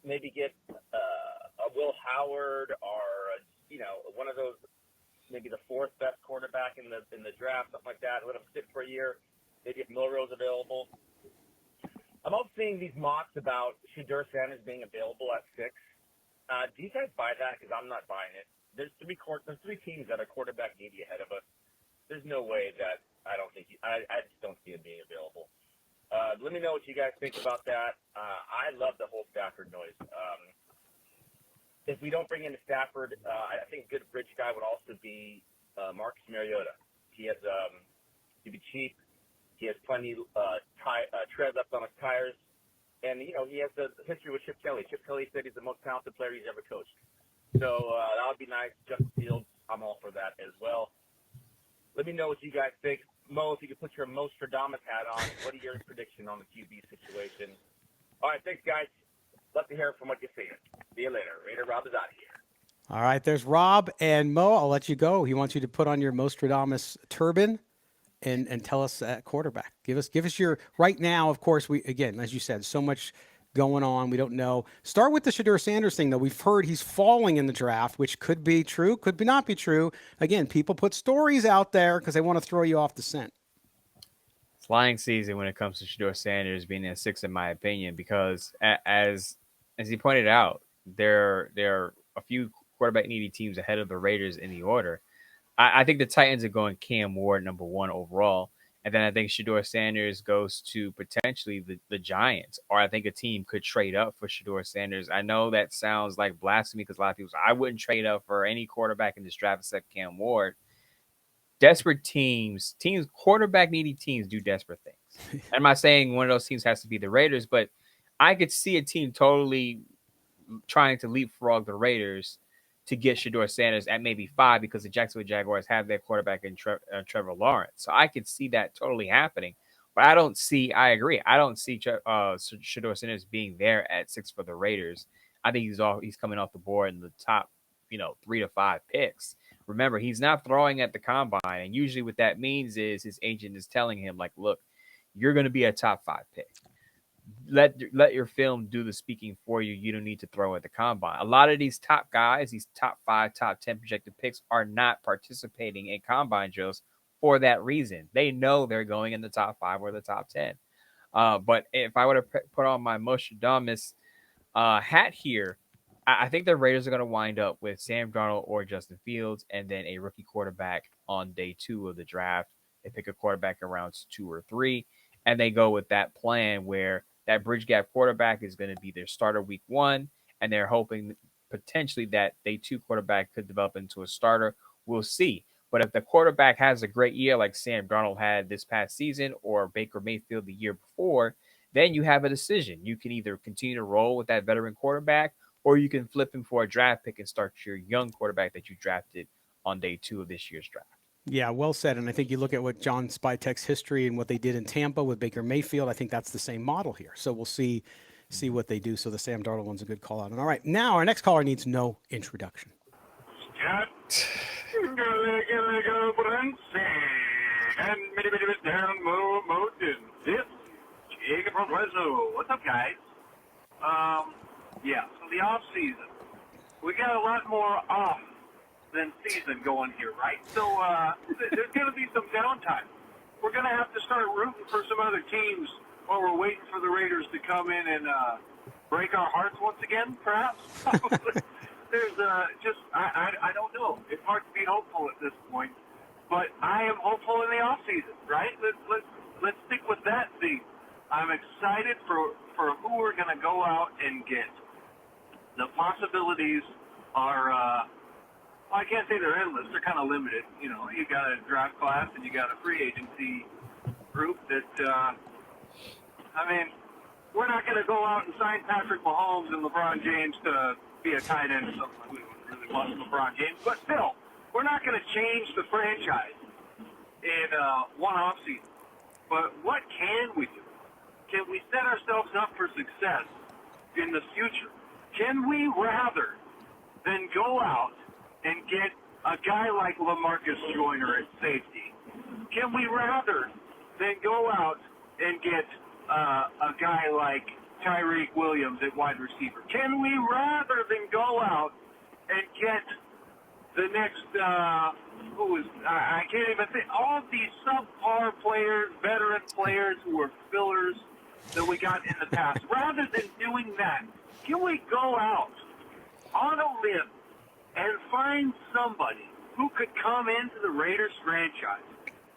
maybe get a Will Howard or one of those, maybe the 4th best quarterback in the draft, something like that. Let him sit for a year. Maybe if Milroe's available. I'm also seeing these mocks about Shedeur Sanders being available at 6. Do you guys buy that? Because I'm not buying it. There's three teams that are quarterback needy ahead of us. There's no way that I just don't see it being available. Let me know what you guys think about that. I love the whole Stafford noise. If we don't bring in Stafford, I think a good bridge guy would also be Marcus Mariota. He has he'd be cheap. He has plenty tread left on his tires. And, he has the history with Chip Kelly. Chip Kelly said he's the most talented player he's ever coached. So that would be nice. Justin Fields, I'm all for that as well. Let me know what you guys think. Mo, if you could put your Nostradamus hat on, what are your predictions on the QB situation? All right, thanks, guys. Love to hear from what you're seeing. See you later. Raider Rob is out of here. All right, there's Rob and Mo. I'll let you go. He wants you to put on your Nostradamus turban and tell us at quarterback. Give us your right now. Of course, we again, as you said, so much going on. We don't know. Start with the Shedeur Sanders thing, though. We've heard he's falling in the draft, which could be true, could not be true. Again, people put stories out there because they want to throw you off the scent. It's lying season when it comes to Shedeur Sanders being at 6, in my opinion, because as he pointed out, there are a few quarterback needy teams ahead of the Raiders in the order. I think the Titans are going Cam Ward number 1 overall. And then I think Shedeur Sanders goes to potentially the Giants, or I think a team could trade up for Shedeur Sanders. I know that sounds like blasphemy because a lot of people say, I wouldn't trade up for any quarterback in this draft except Cam Ward. Desperate teams, quarterback needy teams do desperate things. I'm not saying one of those teams has to be the Raiders, but I could see a team totally trying to leapfrog the Raiders to get Shedeur Sanders at maybe 5 because the Jacksonville Jaguars have their quarterback in Trevor Lawrence. So I could see that totally happening. But I agree. I don't see Shedeur Sanders being there at 6 for the Raiders. I think he's coming off the board in the top, 3 to 5 picks. Remember, he's not throwing at the combine. And usually what that means is his agent is telling him, like, look, you're going to be a top 5 pick. Let your film do the speaking for you. You don't need to throw at the combine. A lot of these top guys, these top 5, top 10 projected picks are not participating in combine drills for that reason. They know they're going in the top 5 or the top 10. But if I were to put on my Nostradamus hat here, I think the Raiders are going to wind up with Sam Darnold or Justin Fields and then a rookie quarterback on day 2 of the draft. They pick a quarterback in rounds 2 or 3, and they go with that plan where that bridge gap quarterback is going to be their starter week 1, and they're hoping potentially that day 2 quarterback could develop into a starter. We'll see. But if the quarterback has a great year like Sam Darnold had this past season or Baker Mayfield the year before, then you have a decision. You can either continue to roll with that veteran quarterback, or you can flip him for a draft pick and start your young quarterback that you drafted on day 2 of this year's draft. Yeah, well said. And I think you look at what John Spytek's history and what they did in Tampa with Baker Mayfield. I think that's the same model here. So we'll see what they do. So the Sam Darnold one's a good call out. And all right, now our next caller needs no introduction. Gulbransen and Moe Moton. This Jacob from Fresno. What's up, guys? So the off season, we got a lot more off than season going here, right? So there's going to be some downtime. We're going to have to start rooting for some other teams while we're waiting for the Raiders to come in and break our hearts once again, perhaps. There's I don't know. It's hard to be hopeful at this point, but I am hopeful in the off season, right? Let's stick with that theme. I'm excited for who we're going to go out and get. The possibilities are, I can't say they're endless. They're kind of limited. You got a draft class and you got a free agency group that, we're not going to go out and sign Patrick Mahomes and LeBron James to be a tight end or something. We really want LeBron James. But still, we're not going to change the franchise in one offseason. But what can we do? Can we set ourselves up for success in the future? Can we, rather than go out and get a guy like LaMarcus Joyner at safety, can we, rather than go out and get a guy like Tyreek Williams at wide receiver, can we, rather than go out and get the next, I can't even think, all of these subpar players, veteran players who are fillers, that we got in the past. Rather than doing that, can we go out on a limb and find somebody who could come into the Raiders franchise,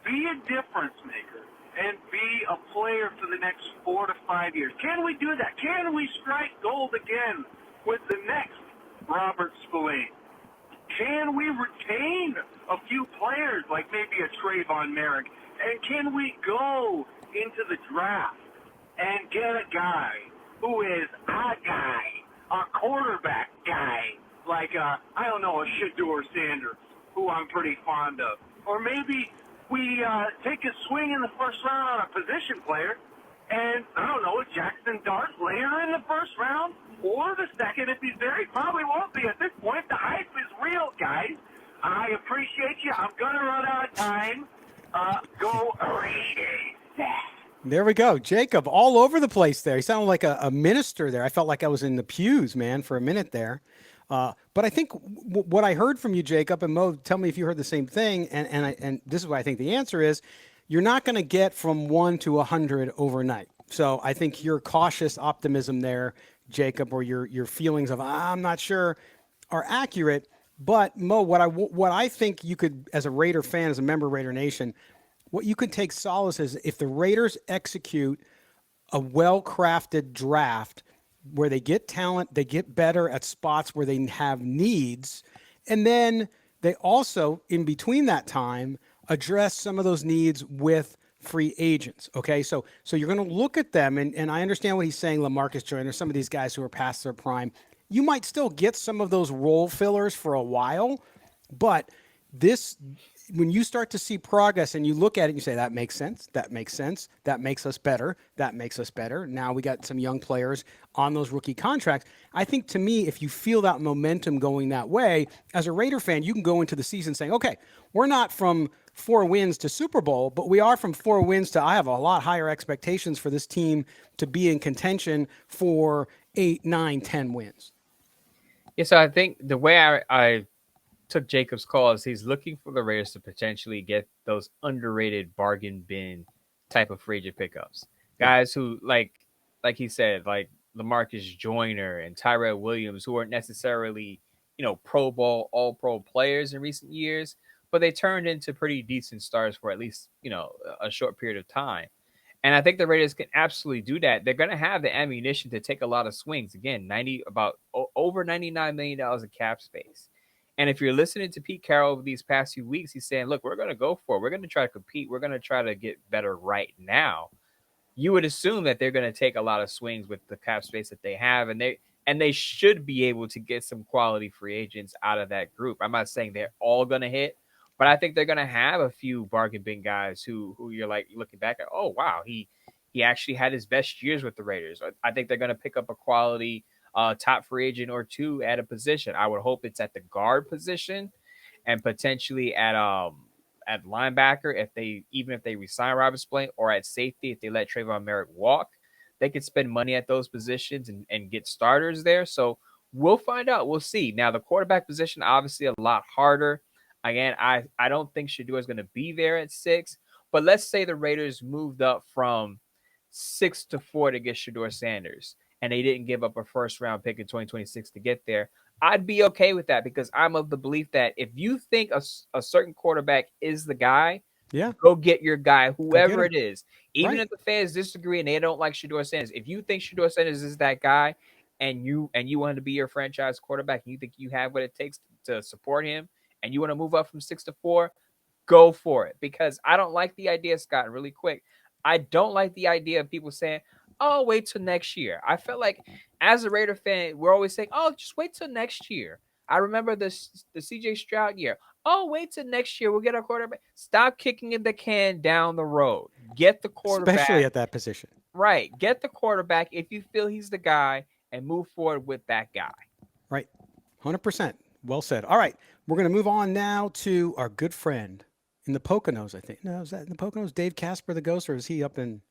be a difference maker, and be a player for the next 4 to 5 years? Can we do that? Can we strike gold again with the next Robert Spillane? Can we retain a few players like maybe a Trayvon Merrick? And can we go into the draft and get a guy who is a guy, a quarterback guy, like, I don't know, a Shedeur Sanders, who I'm pretty fond of. Or maybe we take a swing in the first round on a position player, and, I don't know, Jackson Dart later in the first round, or the second if he's there. He probably won't be at this point. The hype is real, guys. I appreciate you. I'm going to run out of time. Go Raiders. There we go. Jacob, all over the place there. He sounded like a minister there. I felt like I was in the pews, man, for a minute there. But I think what I heard from you, Jacob, and Mo, tell me if you heard the same thing. And this is what I think the answer is. You're not going to get from 1 to 100 overnight. So I think your cautious optimism there, Jacob, or your feelings of I'm not sure, are accurate. But Mo, what I think you could, as a Raider fan, as a member of Raider Nation, what you could take solace is if the Raiders execute a well-crafted draft where they get talent, they get better at spots where they have needs, and then they also, in between that time, address some of those needs with free agents. Okay, so you're going to look at them, and I understand what he's saying. LaMarcus Joyner, some of these guys who are past their prime, you might still get some of those role fillers for a while, but this, when you start to see progress and you look at it and you say, that makes sense, that makes sense, that makes us better, that makes us better. Now we got some young players on those rookie contracts. I think, to me, if you feel that momentum going that way, as a Raider fan, you can go into the season saying, okay, we're not from 4 wins to Super Bowl, but we are from 4 wins to I have a lot higher expectations for this team to be in contention for 8, 9, 10 wins. Yeah, so I think the way I took Jacob's call is he's looking for the Raiders to potentially get those underrated bargain bin type of free agent pickups. Guys who, like he said, like LaMarcus Joyner and Tyrell Williams, who weren't necessarily, Pro Bowl, all-pro players in recent years, but they turned into pretty decent stars for at least, a short period of time. And I think the Raiders can absolutely do that. They're going to have the ammunition to take a lot of swings. Again, over $99 million in cap space. And if you're listening to Pete Carroll over these past few weeks, he's saying, look, we're going to go for it. We're going to try to compete. We're going to try to get better right now. You would assume that they're going to take a lot of swings with the cap space that they have. And they should be able to get some quality free agents out of that group. I'm not saying they're all going to hit, but I think they're going to have a few bargain bin guys who you're like looking back at, oh, wow, he actually had his best years with the Raiders. I think they're going to pick up a quality top free agent or two at a position. I would hope it's at the guard position and potentially at linebacker if they resign Robert Spillane, or at safety if they let Trayvon Merrick walk. They could spend money at those positions and get starters there. So we'll find out. We'll see. Now, the quarterback position, obviously a lot harder. Again, I don't think Shedeur is going to be there at 6. But let's say the Raiders moved up from 6 to 4 to get Shedeur Sanders, and they didn't give up a first-round pick in 2026 to get there. I'd be okay with that, because I'm of the belief that if you think a certain quarterback is the guy, go get your guy, whoever it is. Even if the fans disagree and they don't like Shedeur Sanders, if you think Shedeur Sanders is that guy and you want to be your franchise quarterback and you think you have what it takes to support him and you want to move up from 6 to 4, go for it. Because I don't like the idea, Scott, really quick. I don't like the idea of people saying, oh, wait till next year. I felt like as a Raider fan, we're always saying, oh, just wait till next year. I remember the CJ Stroud year. Oh, wait till next year. We'll get our quarterback. Stop kicking the can down the road. Get the quarterback. Especially at that position. Right. Get the quarterback if you feel he's the guy and move forward with that guy. Right. 100%. Well said. All right. We're going to move on now to our good friend in the Poconos, I think. No, is that in the Poconos? Dave Casper the Ghost, or is he up in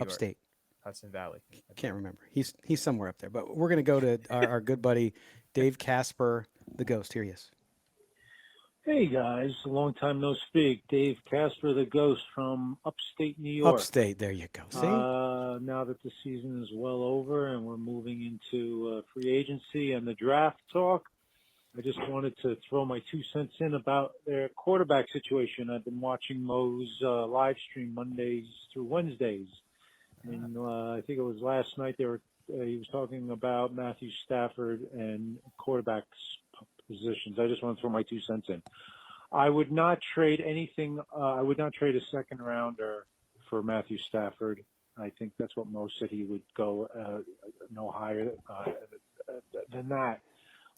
upstate? Hudson Valley. Can't remember. He's somewhere up there. But we're going to go to our good buddy Dave Casper the Ghost. Here he is. Hey guys, a long time no speak. Dave Casper, the Ghost from upstate New York. Upstate, there you go. See? Now that the season is well over and we're moving into free agency and the draft talk, I just wanted to throw my 2 cents in about their quarterback situation. I've been watching Moe's live stream Mondays through Wednesdays, and I think it was last night he was talking about Matthew Stafford and quarterbacks positions. I just want to throw my 2 cents in. I would not trade anything. I would not trade a second rounder for Matthew Stafford. I think that's what Mo said he would go no higher than that.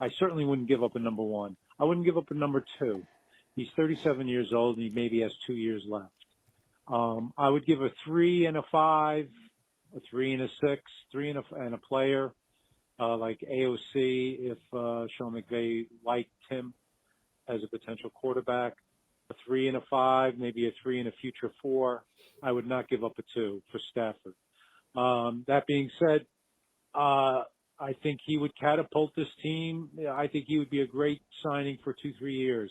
I certainly wouldn't give up a number one. I wouldn't give up a number two. He's 37 years old and he maybe has 2 years left. I would give a 3 and a 5, a 3 and a 6, 3 and a player like AOC if Sean McVay liked him as a potential quarterback, a 3 and a 5, maybe a 3 and a future 4. I would not give up a 2 for Stafford. That being said, I think he would catapult this team. I think he would be a great signing for 2-3 years.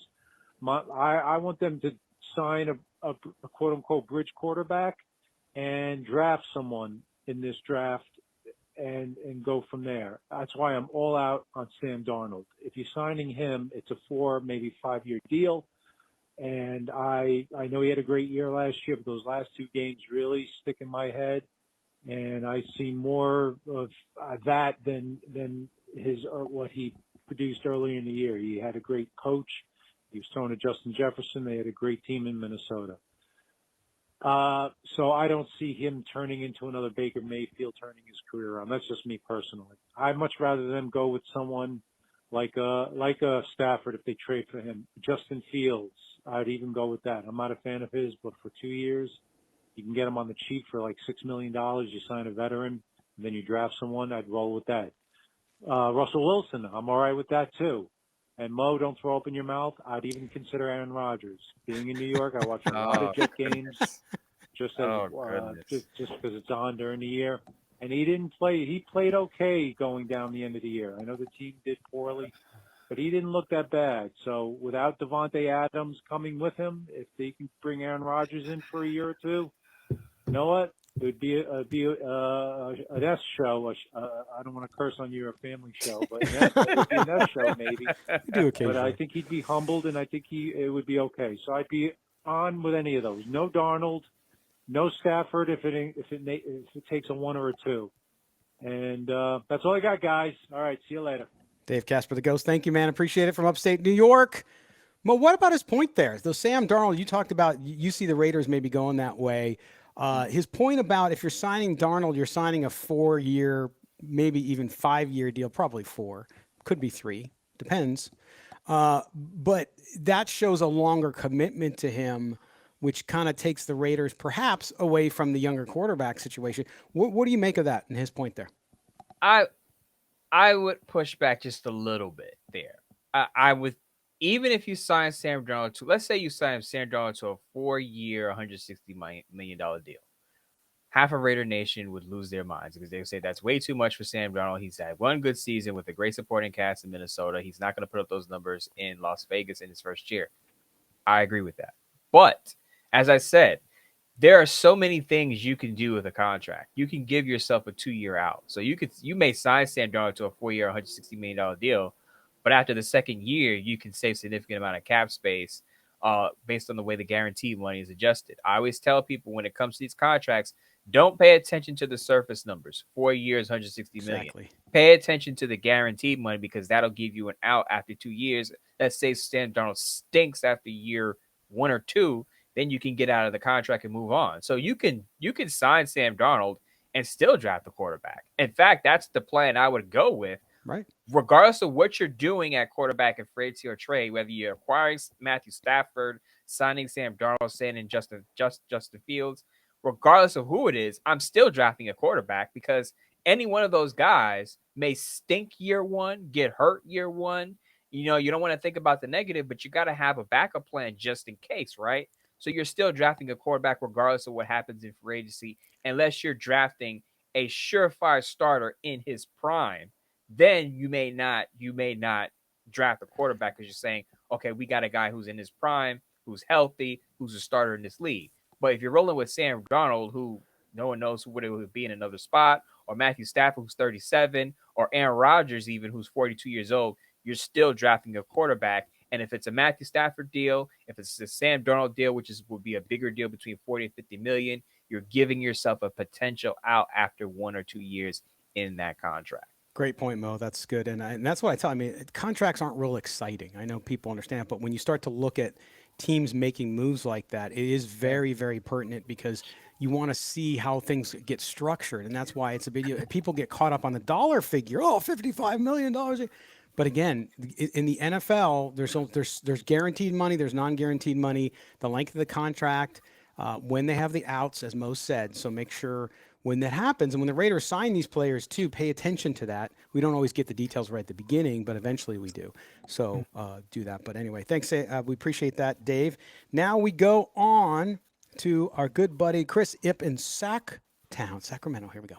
I want them to sign a quote-unquote bridge quarterback and draft someone in this draft and go from there. That's why I'm all out on Sam Darnold. If you're signing him, it's a 4, maybe 5-year deal. And I know he had a great year last year, but those last 2 games really stick in my head. And I see more of that than his what he produced earlier in the year. He had a great coach. He was throwing to Justin Jefferson. They had a great team in Minnesota. So I don't see him turning into another Baker Mayfield, turning his career around. That's just me personally. I'd much rather them go with someone like a Stafford if they trade for him. Justin Fields, I'd even go with that. I'm not a fan of his, but for 2 years, you can get him on the cheap for like $6 million. You sign a veteran, and then you draft someone. I'd roll with that. Russell Wilson, I'm all right with that too. And Mo, don't throw up in your mouth. I'd even consider Aaron Rodgers. Being in New York, I watch a lot of Jet games just because it's on during the year. And he didn't play. He played okay going down the end of the year. I know the team did poorly, but he didn't look that bad. So without Devontae Adams coming with him, if they can bring Aaron Rodgers in for a year or two, you know what? It would be an S show. I don't want to curse on your family show, but it would be an S show maybe. But I think he'd be humbled, and I think it would be okay. So I'd be on with any of those. No Darnold, no Stafford if it takes a 1 or a 2. And that's all I got, guys. All right, see you later. Dave Casper, the Ghost. Thank you, man. Appreciate it from upstate New York. Mo, what about his point there? Though Sam Darnold, you talked about, you see the Raiders maybe going that way. His point about if you're signing Darnold, you're signing a 4-year, maybe even 5-year deal, probably 4, could be 3, depends. But that shows a longer commitment to him, which kind of takes the Raiders perhaps away from the younger quarterback situation. What do you make of that and his point there? I would push back just a little bit there. I would, even if you sign Sam Darnold to, let's say you sign Sam Darnold to a 4-year, $160 million deal. Half of Raider Nation would lose their minds because they would say that's way too much for Sam Darnold. He's had one good season with a great supporting cast in Minnesota. He's not going to put up those numbers in Las Vegas in his first year. I agree with that. But as I said, there are so many things you can do with a contract. You can give yourself a 2-year out. So you may sign Sam Darnold to a 4-year, $160 million deal, but after the second year, you can save a significant amount of cap space based on the way the guaranteed money is adjusted. I always tell people when it comes to these contracts, don't pay attention to the surface numbers. 4 years, $160 million. Exactly. Pay attention to the guaranteed money because that'll give you an out after 2 years. Let's say Sam Darnold stinks after year 1 or 2, then you can get out of the contract and move on. So you can sign Sam Darnold and still draft a quarterback. In fact, that's the plan I would go with. Right. Regardless of what you're doing at quarterback in free agency or trade, whether you're acquiring Matthew Stafford, signing Sam Darnold, signing Justin Fields, regardless of who it is, I'm still drafting a quarterback because any one of those guys may stink year 1, get hurt year 1. You know, you don't want to think about the negative, but you got to have a backup plan just in case, right? So you're still drafting a quarterback regardless of what happens in free agency, unless you're drafting a surefire starter in his prime. Then you may not draft a quarterback because you're saying, okay, we got a guy who's in his prime, who's healthy, who's a starter in this league. But if you're rolling with Sam Darnold, who no one knows what it would be in another spot, or Matthew Stafford, who's 37, or Aaron Rodgers, even who's 42 years old, you're still drafting a quarterback. And if it's a Matthew Stafford deal, if it's a Sam Darnold deal, which would be a bigger deal between 40 and 50 million, you're giving yourself a potential out after 1 or 2 years in that contract. Great point, Mo. That's good. And that's what I tell. I mean, contracts aren't real exciting. I know people understand, but when you start to look at teams making moves like that, it is very, very pertinent because you want to see how things get structured. And that's why it's a big, people get caught up on the dollar figure. Oh, $55 million. But again, in the NFL, there's guaranteed money, there's non-guaranteed money, the length of the contract, when they have the outs, as Mo said. So make sure when that happens, and when the Raiders sign these players too, pay attention to that. We don't always get the details right at the beginning, but eventually we do. So do that. But anyway, thanks. We appreciate that, Dave. Now we go on to our good buddy Chris Ip in Sacramento. Here we go.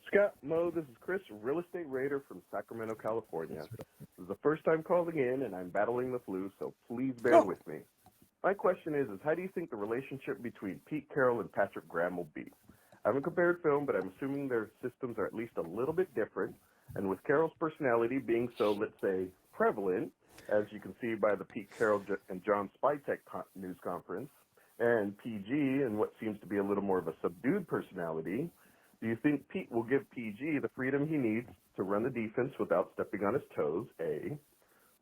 Scott, Mo, this is Chris, real estate raider from Sacramento, California. This is the first time calling in, and I'm battling the flu, so please bear with me. My question is how do you think the relationship between Pete Carroll and Patrick Graham will be? I haven't compared film, but I'm assuming their systems are at least a little bit different. And with Carroll's personality being so, let's say, prevalent, as you can see by the Pete Carroll and John Spytek news conference, and PG and what seems to be a little more of a subdued personality, do you think Pete will give PG the freedom he needs to run the defense without stepping on his toes, A?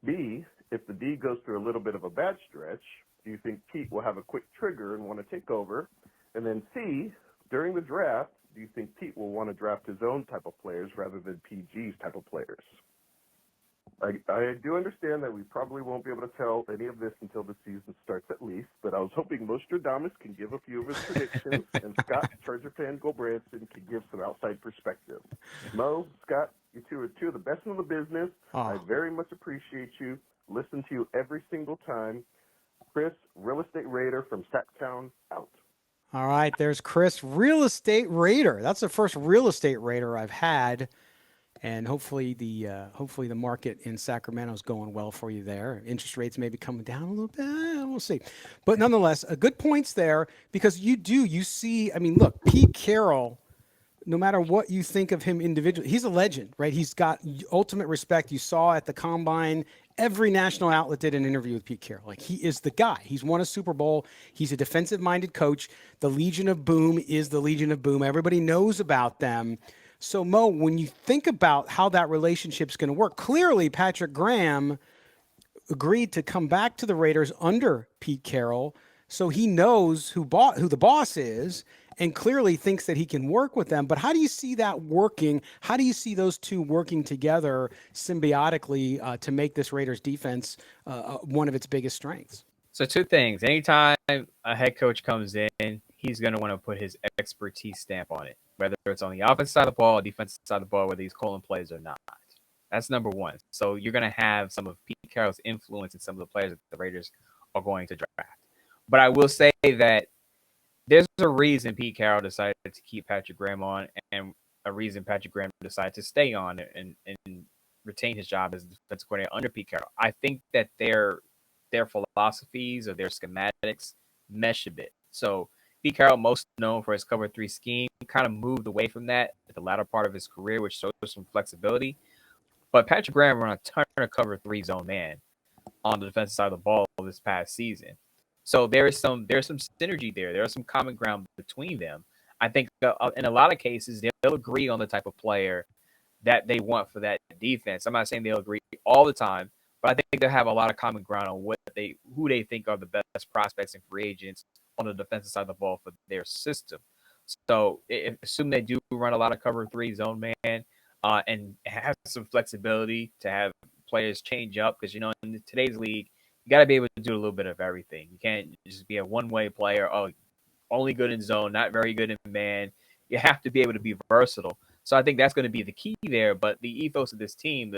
B, if the D goes through a little bit of a bad stretch, do you think Pete will have a quick trigger and want to take over? And then C, during the draft, do you think Pete will want to draft his own type of players rather than PG's type of players? I do understand that we probably won't be able to tell any of this until the season starts at least, but I was hoping Nostradamus can give a few of his predictions, and Scott, Charger fan Gulbransen, can give some outside perspective. Mo, Scott, you two are two of the best in the business. I very much appreciate you. Listen to you every single time. Chris, real estate raider from Sacktown, out. All right, there's Chris, real estate raider. That's the first real estate raider I've had. And hopefully the market in Sacramento is going well for you there. Interest rates may be coming down a little bit. We'll see. But nonetheless, good points there because you see, I mean, look, Pete Carroll, no matter what you think of him individually, he's a legend, right? He's got ultimate respect. You saw at the Combine, every national outlet did an interview with Pete Carroll. Like, he is the guy. He's won a Super Bowl. He's a defensive-minded coach. The Legion of Boom is the Legion of Boom. Everybody knows about them. So, Mo, when you think about how that relationship's going to work, clearly Patrick Graham agreed to come back to the Raiders under Pete Carroll, so he knows who the boss is and clearly thinks that he can work with them. But how do you see that working? How do you see those two working together symbiotically to make this Raiders defense one of its biggest strengths? So 2 things. Anytime a head coach comes in, he's going to want to put his expertise stamp on it, whether it's on the offensive side of the ball or defensive side of the ball, whether he's calling plays or not. That's number one. So you're going to have some of Pete Carroll's influence in some of the players that the Raiders are going to draft. But I will say that there's a reason Pete Carroll decided to keep Patrick Graham on and a reason Patrick Graham decided to stay on and retain his job as defensive coordinator under Pete Carroll. I think that their philosophies or their schematics mesh a bit. So Pete Carroll, most known for his cover 3 scheme, kind of moved away from that at the latter part of his career, which shows some flexibility. But Patrick Graham ran a ton of cover 3 zone man on the defensive side of the ball this past season. So there's some synergy there. There is some common ground between them. I think in a lot of cases they'll agree on the type of player that they want for that defense. I'm not saying they'll agree all the time, but I think they'll have a lot of common ground on who they think are the best prospects and free agents on the defensive side of the ball for their system. So assume they do run a lot of cover 3 zone man and have some flexibility to have players change up because, in today's league, you got to be able to do a little bit of everything. You can't just be a one-way player. Oh, only good in zone, not very good in man. You have to be able to be versatile. So I think that's going to be the key there. But the ethos of this team,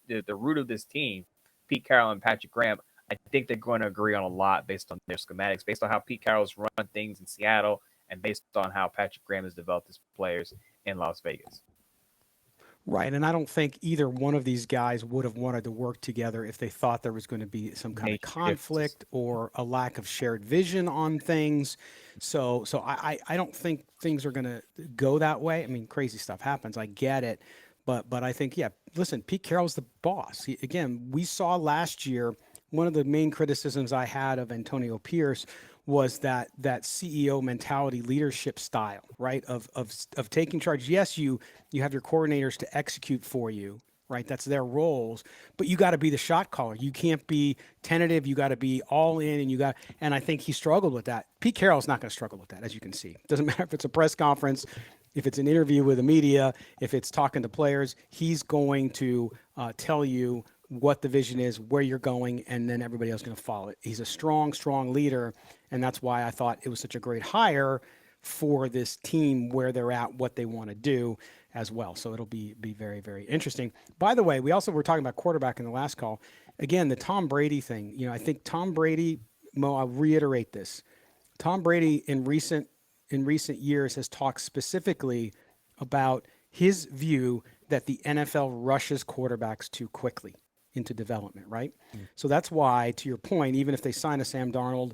the root of this team, Pete Carroll and Patrick Graham, I think they're going to agree on a lot based on their schematics, based on how Pete Carroll's run things in Seattle, and based on how Patrick Graham has developed his players in Las Vegas. Right. And I don't think either one of these guys would have wanted to work together if they thought there was going to be some kind of Major differences. conflict or a lack of shared vision on things. So I don't think things are going to go that way. I mean, crazy stuff happens. I get it. But I think, yeah, listen, Pete Carroll's the boss. Again, we saw last year, one of the main criticisms I had of Antonio Pierce was that CEO mentality, leadership style, right? Of taking charge. Yes, you have your coordinators to execute for you, right? That's their roles, but you got to be the shot caller. You can't be tentative. You got to be all in, and I think he struggled with that. Pete Carroll's not going to struggle with that, as you can see. Doesn't matter if it's a press conference, if it's an interview with the media, if it's talking to players, he's going to tell you what the vision is, where you're going, and then everybody else is going to follow it. He's a strong, strong leader, and that's why I thought it was such a great hire for this team, where they're at, what they want to do as well. So it'll be very, very interesting. By the way, we also were talking about quarterback in the last call. Again, the Tom Brady thing. I think Tom Brady, Mo, I'll reiterate this. Tom Brady in recent years has talked specifically about his view that the NFL rushes quarterbacks too quickly into development, right? So that's why, to your point, even if they sign a Sam Darnold,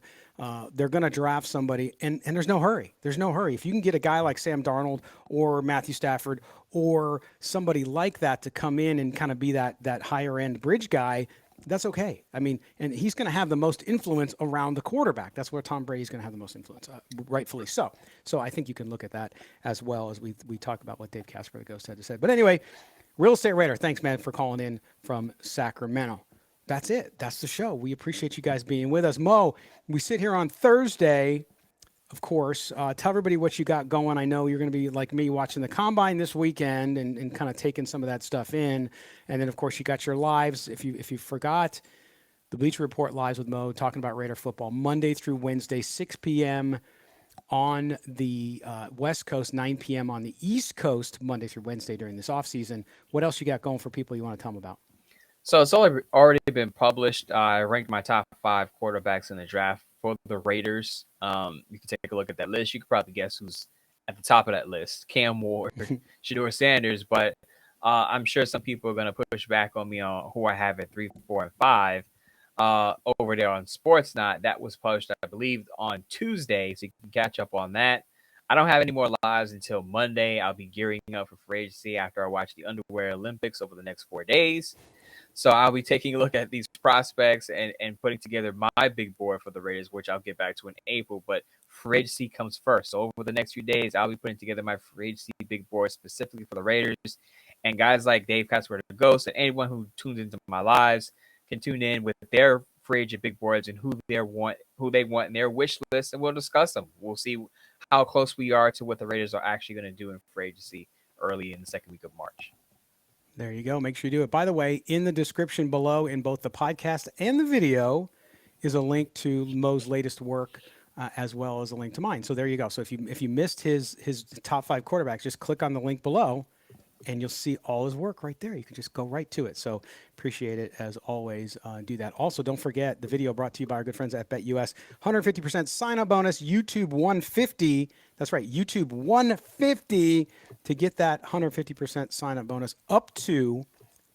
they're going to draft somebody, and there's no hurry. There's no hurry. If you can get a guy like Sam Darnold or Matthew Stafford or somebody like that to come in and kind of be that higher end bridge guy, that's okay. I mean, and he's going to have the most influence around the quarterback. That's where Tom Brady's going to have the most influence, rightfully so. So I think you can look at that as well as we talk about what Dave Casper, the Ghost, had to say. But anyway, Real Estate Raider, thanks, man, for calling in from Sacramento. That's it. That's the show. We appreciate you guys being with us. Mo, we sit here on Thursday, of course. Tell everybody what you got going. I know you're going to be, like me, watching the Combine this weekend and kind of taking some of that stuff in. And then, of course, you got your lives. If you forgot, the Bleacher Report lives with Mo, talking about Raider football, Monday through Wednesday, 6 p.m. on the West Coast, 9 p.m. on the East Coast, Monday through Wednesday during this offseason. What else you got going for people you want to tell them about? So it's already been published. I ranked my top 5 quarterbacks in the draft for the Raiders. You can take a look at that list. You could probably guess who's at the top of that list: Cam Ward, Shedeur Sanders. But I'm sure some people are going to push back on me on who I have at 3, 4, and 5 over there on Sportsnet. That was published, I believe, on Tuesday, so you can catch up on that. I don't have any more lives until Monday. I'll be gearing up for free agency after I watch the Underwear Olympics over the next 4 days. So I'll be taking a look at these prospects and putting together my big board for the Raiders, which I'll get back to in April. But free agency comes first. So over the next few days, I'll be putting together my free agency big board specifically for the Raiders. And guys like Dave Casper, the Ghost, and anyone who tunes into my lives can tune in with their free agent big boards and who they want in their wish list, and we'll discuss them. We'll see how close we are to what the Raiders are actually going to do in free agency early in the second week of March. There you go. Make sure you do it. By the way, in the description below, in both the podcast and the video, is a link to Mo's latest work, as well as a link to mine. So there you go. So if you missed his top 5 quarterbacks, just click on the link below, and you'll see all his work right there. You can just go right to it. So appreciate it as always. Do that. Also, don't forget the video brought to you by our good friends at BetUS. 150% sign-up bonus. YouTube 150. That's right, YouTube 150 to get that 150% sign-up bonus up to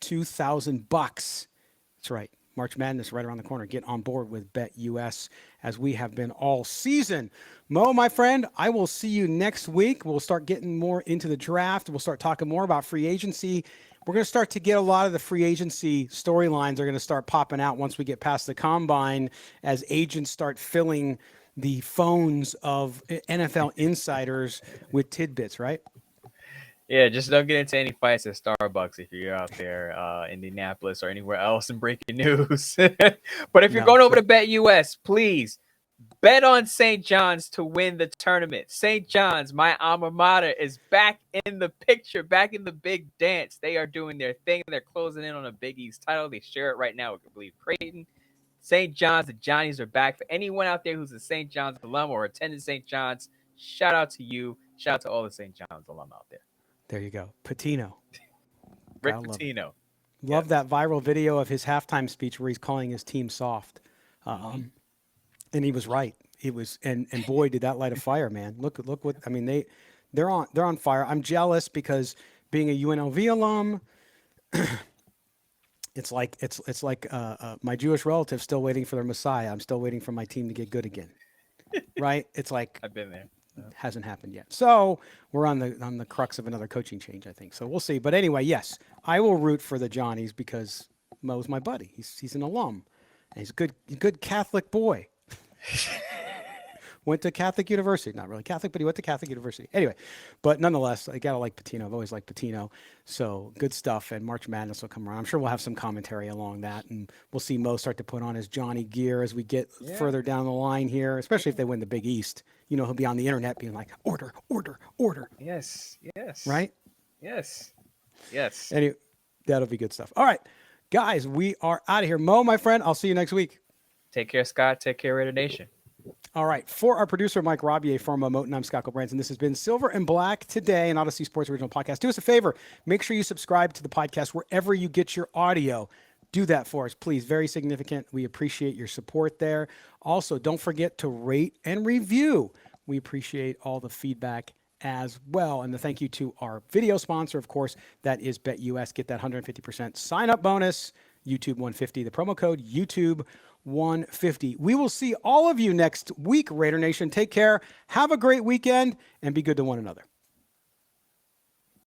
$2,000. That's right. March Madness right around the corner. Get on board with BetUS, as we have been all season. Mo, my friend, I will see you next week. We'll start getting more into the draft. We'll start talking more about free agency. We're going to start to get a lot of the free agency storylines are going to start popping out once we get past the Combine, as agents start filling the phones of NFL insiders with tidbits, right? Yeah, just don't get into any fights at Starbucks if you're out there in Indianapolis or anywhere else in breaking news. But if you're going over to BetUS, please bet on St. John's to win the tournament. St. John's, my alma mater, is back in the picture, back in the big dance. They are doing their thing. They're closing in on a Big East title. They share it right now with, I believe, Creighton. St. John's, the Johnnies are back. For anyone out there who's a St. John's alum or attended St. John's, shout out to you. Shout out to all the St. John's alum out there. There you go. Patino. Rick Pitino. Love that viral video of his halftime speech where he's calling his team soft. And he was right. It was, and boy, did that light a fire, man. Look what, I mean, they're on fire. I'm jealous because being a UNLV alum, it's like my Jewish relatives still waiting for their Messiah. I'm still waiting for my team to get good again. Right? It's like I've been there. hasn't happened yet. So we're on the crux of another coaching change, I think. So we'll see. But anyway, yes, I will root for the Johnnies because Mo's my buddy. He's an alum, and he's a good Catholic boy. Went to Catholic University. Not really Catholic, but he went to Catholic University. Anyway, but nonetheless, I got to like Patino. I've always liked Patino. So good stuff. And March Madness will come around. I'm sure we'll have some commentary along that. And we'll see Mo start to put on his Johnny gear as we get further down the line here, especially if they win the Big East. You know, he'll be on the internet being like, order, order, order. Yes. Yes. Right? Yes. Yes. Anyway, that'll be good stuff. All right, guys, we are out of here. Mo, my friend, I'll see you next week. Take care, Scott. Take care, Raider Nation. All right. For our producer, Mike Robier, from Moe Moton, I'm Scott Gulbransen. This has been Silver and Black today, an Odyssey Sports Original Podcast. Do us a favor. Make sure you subscribe to the podcast wherever you get your audio. Do that for us, please. Very significant. We appreciate your support there. Also, don't forget to rate and review. We appreciate all the feedback as well. And the thank you to our video sponsor, of course, that is BetUS. Get that 150% sign-up bonus, YouTube 150, the promo code YouTube 150. We will see all of you next week, Raider Nation. Take care. Have a great weekend and be good to one another.